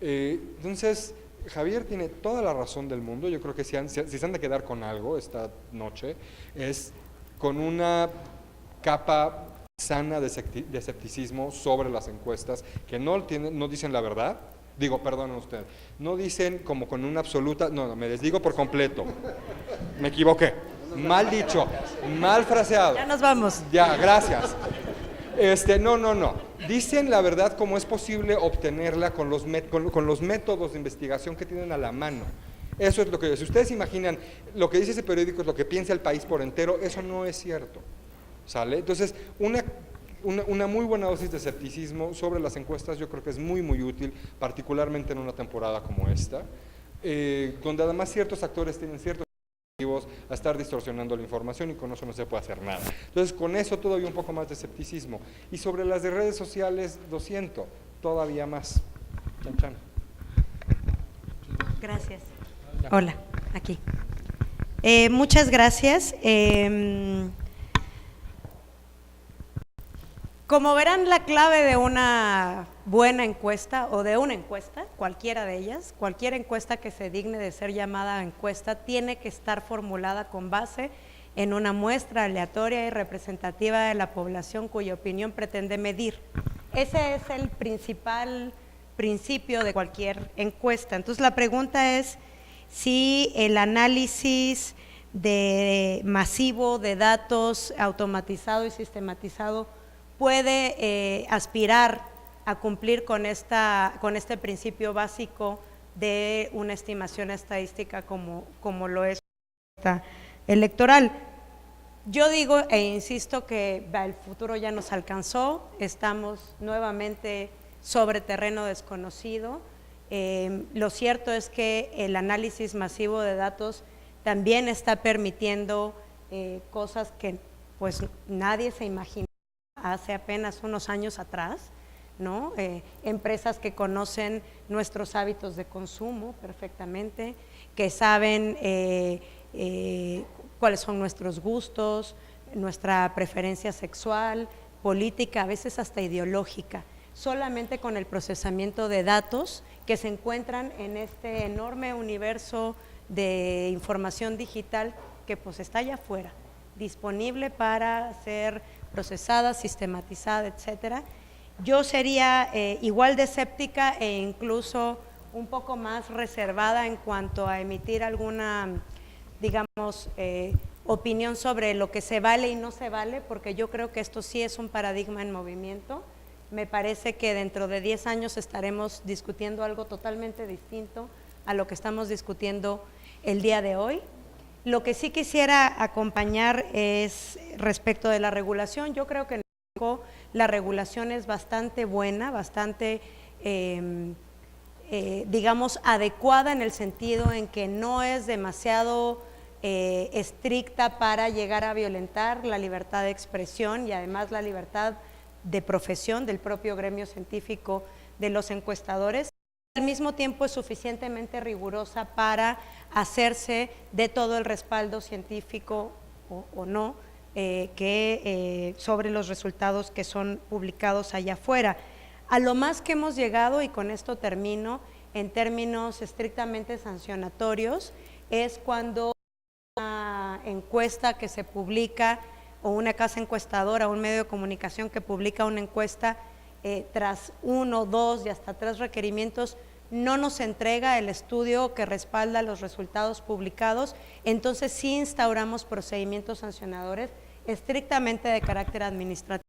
Entonces, Javier tiene toda la razón del mundo. Yo creo que si se han de quedar con algo esta noche, es con una capa sana de escepticismo sobre las encuestas, que no dicen la verdad. Digo, perdone usted, no dicen como con una absoluta, no, me desdigo por completo, me equivoqué, mal dicho, mal fraseado. Ya nos vamos. Ya, gracias. No, dicen la verdad como es posible obtenerla con los métodos de investigación que tienen a la mano. Eso es lo que, si ustedes imaginan, lo que dice ese periódico es lo que piensa el país por entero, eso no es cierto, ¿sale? Entonces, una muy buena dosis de escepticismo sobre las encuestas yo creo que es muy, muy útil, particularmente en una temporada como esta, donde además ciertos actores tienen ciertos objetivos a estar distorsionando la información y con eso no se puede hacer nada. Entonces, con eso todavía un poco más de escepticismo. Y sobre las de redes sociales, lo siento, todavía más. Chan, chan. Gracias. Hola, aquí. Muchas gracias. Como verán, la clave de una buena encuesta o de una encuesta, cualquiera de ellas, cualquier encuesta que se digne de ser llamada encuesta, tiene que estar formulada con base en una muestra aleatoria y representativa de la población cuya opinión pretende medir. Ese es el principal principio de cualquier encuesta. Entonces, la pregunta es si el análisis masivo de datos automatizado y sistematizado puede aspirar a cumplir con este principio básico de una estimación estadística como lo es esta electoral. Yo digo e insisto que el futuro ya nos alcanzó, estamos nuevamente sobre terreno desconocido. Lo cierto es que el análisis masivo de datos también está permitiendo cosas que pues nadie se imaginó hace apenas unos años atrás, ¿no? Empresas que conocen nuestros hábitos de consumo perfectamente, que saben cuáles son nuestros gustos, nuestra preferencia sexual, política, a veces hasta ideológica, solamente con el procesamiento de datos que se encuentran en este enorme universo de información digital que pues está allá afuera, disponible para ser procesada, sistematizada, etcétera. Yo sería igual de escéptica e incluso un poco más reservada en cuanto a emitir alguna, digamos, opinión sobre lo que se vale y no se vale, porque yo creo que esto sí es un paradigma en movimiento. Me parece que dentro de 10 años estaremos discutiendo algo totalmente distinto a lo que estamos discutiendo el día de hoy. Lo que sí quisiera acompañar es respecto de la regulación. Yo creo que en México la regulación es bastante buena, bastante, digamos, adecuada en el sentido en que no es demasiado estricta para llegar a violentar la libertad de expresión y además la libertad de profesión del propio gremio científico de los encuestadores. Al mismo tiempo es suficientemente rigurosa para hacerse de todo el respaldo científico o no sobre los resultados que son publicados allá afuera. A lo más que hemos llegado, y con esto termino, en términos estrictamente sancionatorios, es cuando una encuesta que se publica o una casa encuestadora, un medio de comunicación que publica una encuesta tras 1, 2 y hasta 3 requerimientos, no nos entrega el estudio que respalda los resultados publicados, entonces sí instauramos procedimientos sancionadores estrictamente de carácter administrativo,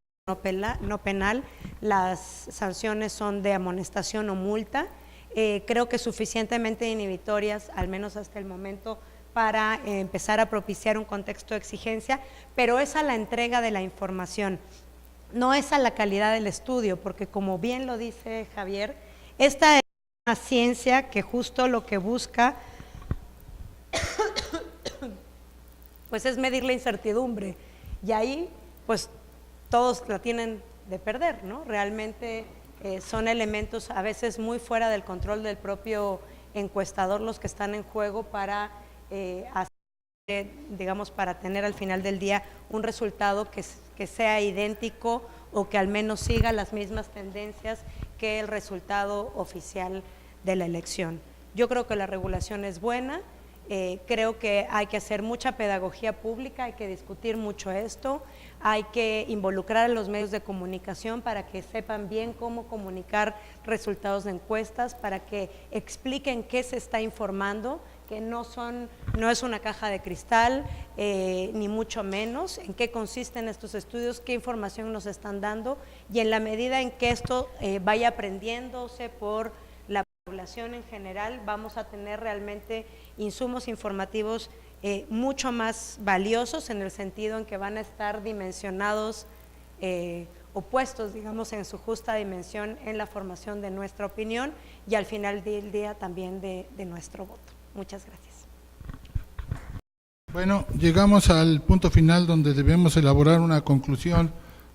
no penal. Las sanciones son de amonestación o multa, creo que suficientemente inhibitorias, al menos hasta el momento, para empezar a propiciar un contexto de exigencia, pero es a la entrega de la información, no es a la calidad del estudio, porque como bien lo dice Javier, esta es una ciencia que justo lo que busca pues es medir la incertidumbre, y ahí pues todos la tienen de perder, ¿no? Realmente son elementos a veces muy fuera del control del propio encuestador los que están en juego para hacer digamos, para tener al final del día un resultado que sea idéntico o que al menos siga las mismas tendencias que el resultado oficial de la elección. Yo creo que la regulación es buena, creo que hay que hacer mucha pedagogía pública, hay que discutir mucho esto, hay que involucrar a los medios de comunicación para que sepan bien cómo comunicar resultados de encuestas, para que expliquen qué se está informando, que no es una caja de cristal, ni mucho menos, en qué consisten estos estudios, qué información nos están dando, y en la medida en que esto vaya aprendiéndose por la población en general, vamos a tener realmente insumos informativos mucho más valiosos, en el sentido en que van a estar dimensionados o puestos, digamos, en su justa dimensión en la formación de nuestra opinión y al final del día también de nuestro voto. Muchas gracias. Bueno, llegamos al punto final donde debemos elaborar una conclusión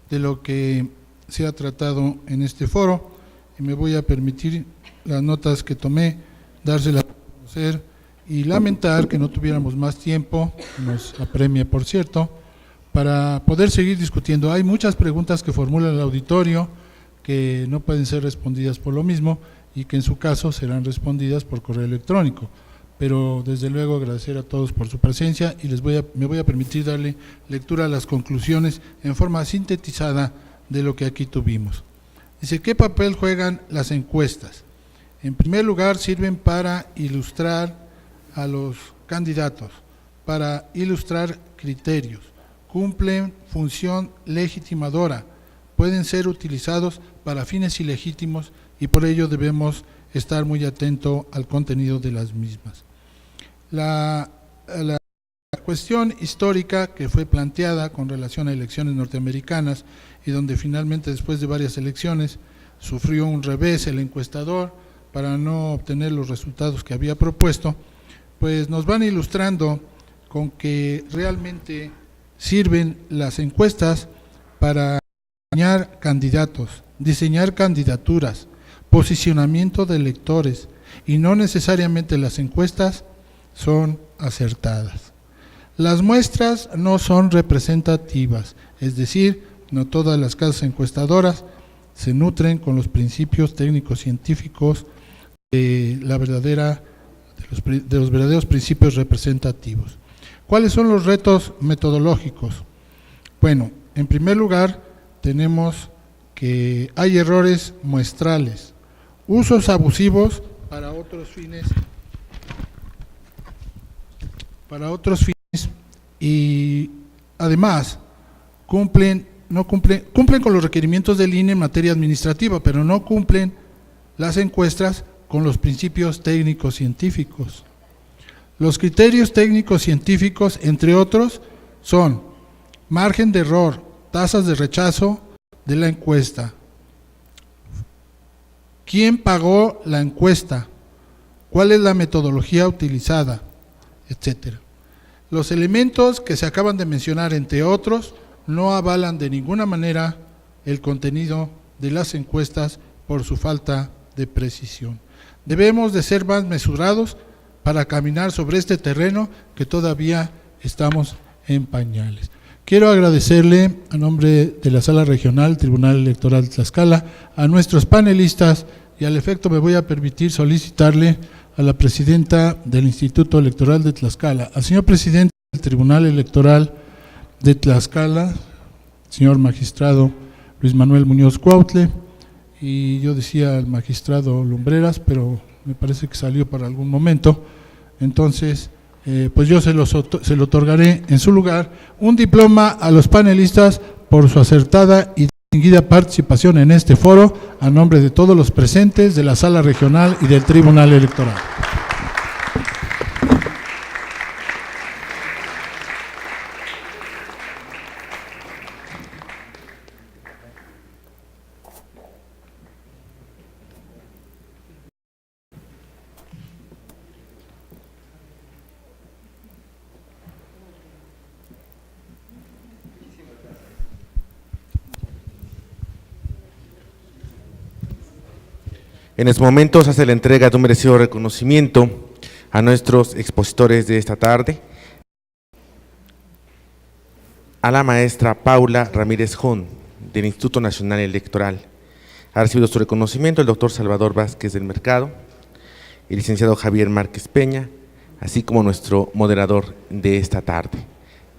de lo que se ha tratado en este foro, y me voy a permitir las notas que tomé, dárselas a conocer y lamentar que no tuviéramos más tiempo, nos apremia por cierto, para poder seguir discutiendo. Hay muchas preguntas que formula el auditorio que no pueden ser respondidas por lo mismo y que en su caso serán respondidas por correo electrónico. Pero desde luego agradecer a todos por su presencia y me voy a permitir darle lectura a las conclusiones en forma sintetizada de lo que aquí tuvimos. Dice, ¿qué papel juegan las encuestas? En primer lugar, sirven para ilustrar a los candidatos, para ilustrar criterios, cumplen función legitimadora, pueden ser utilizados para fines ilegítimos y por ello debemos estar muy atentos al contenido de las mismas. La cuestión histórica que fue planteada con relación a elecciones norteamericanas y donde finalmente después de varias elecciones sufrió un revés el encuestador para no obtener los resultados que había propuesto, pues nos van ilustrando con que realmente sirven las encuestas para diseñar candidatos, diseñar candidaturas, posicionamiento de electores, y no necesariamente las encuestas son acertadas. Las muestras no son representativas, es decir, no todas las casas encuestadoras se nutren con los principios técnicos científicos de los verdaderos principios representativos. ¿Cuáles son los retos metodológicos? Bueno, en primer lugar tenemos que hay errores muestrales, usos abusivos para otros fines y además cumplen con los requerimientos del INE en materia administrativa, pero no cumplen las encuestas con los principios técnicos científicos. Los criterios técnicos científicos, entre otros, son margen de error, tasas de rechazo de la encuesta, quién pagó la encuesta, cuál es la metodología utilizada, etcétera. Los elementos que se acaban de mencionar, entre otros, no avalan de ninguna manera el contenido de las encuestas por su falta de precisión. Debemos de ser más mesurados para caminar sobre este terreno que todavía estamos en pañales. Quiero agradecerle a nombre de la Sala Regional Tribunal Electoral de Tlaxcala a nuestros panelistas y al efecto me voy a permitir solicitarle a la presidenta del Instituto Electoral de Tlaxcala, al señor presidente del Tribunal Electoral de Tlaxcala, señor magistrado Luis Manuel Muñoz Cuautle, y yo decía al magistrado Lumbreras, pero me parece que salió para algún momento, entonces pues yo se lo otorgaré en su lugar, un diploma a los panelistas por su acertada y distinguida participación en este foro, a nombre de todos los presentes de la Sala Regional y del Tribunal Electoral. En estos momentos hace la entrega de un merecido reconocimiento a nuestros expositores de esta tarde. a la maestra Paula Ramírez Jón, del Instituto Nacional Electoral. Ha recibido su reconocimiento el doctor Salvador Vázquez del Mercado, el licenciado Javier Márquez Peña, así como nuestro moderador de esta tarde.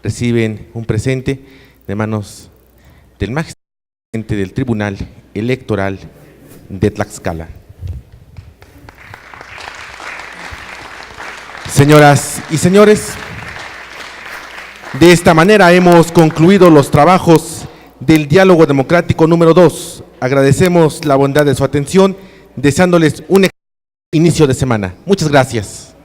Reciben un presente de manos del magistrado del Tribunal Electoral de Tlaxcala. Señoras y señores, de esta manera hemos concluido los trabajos del Diálogo Democrático número 2. Agradecemos la bondad de su atención, deseándoles un excelente inicio de semana. Muchas gracias.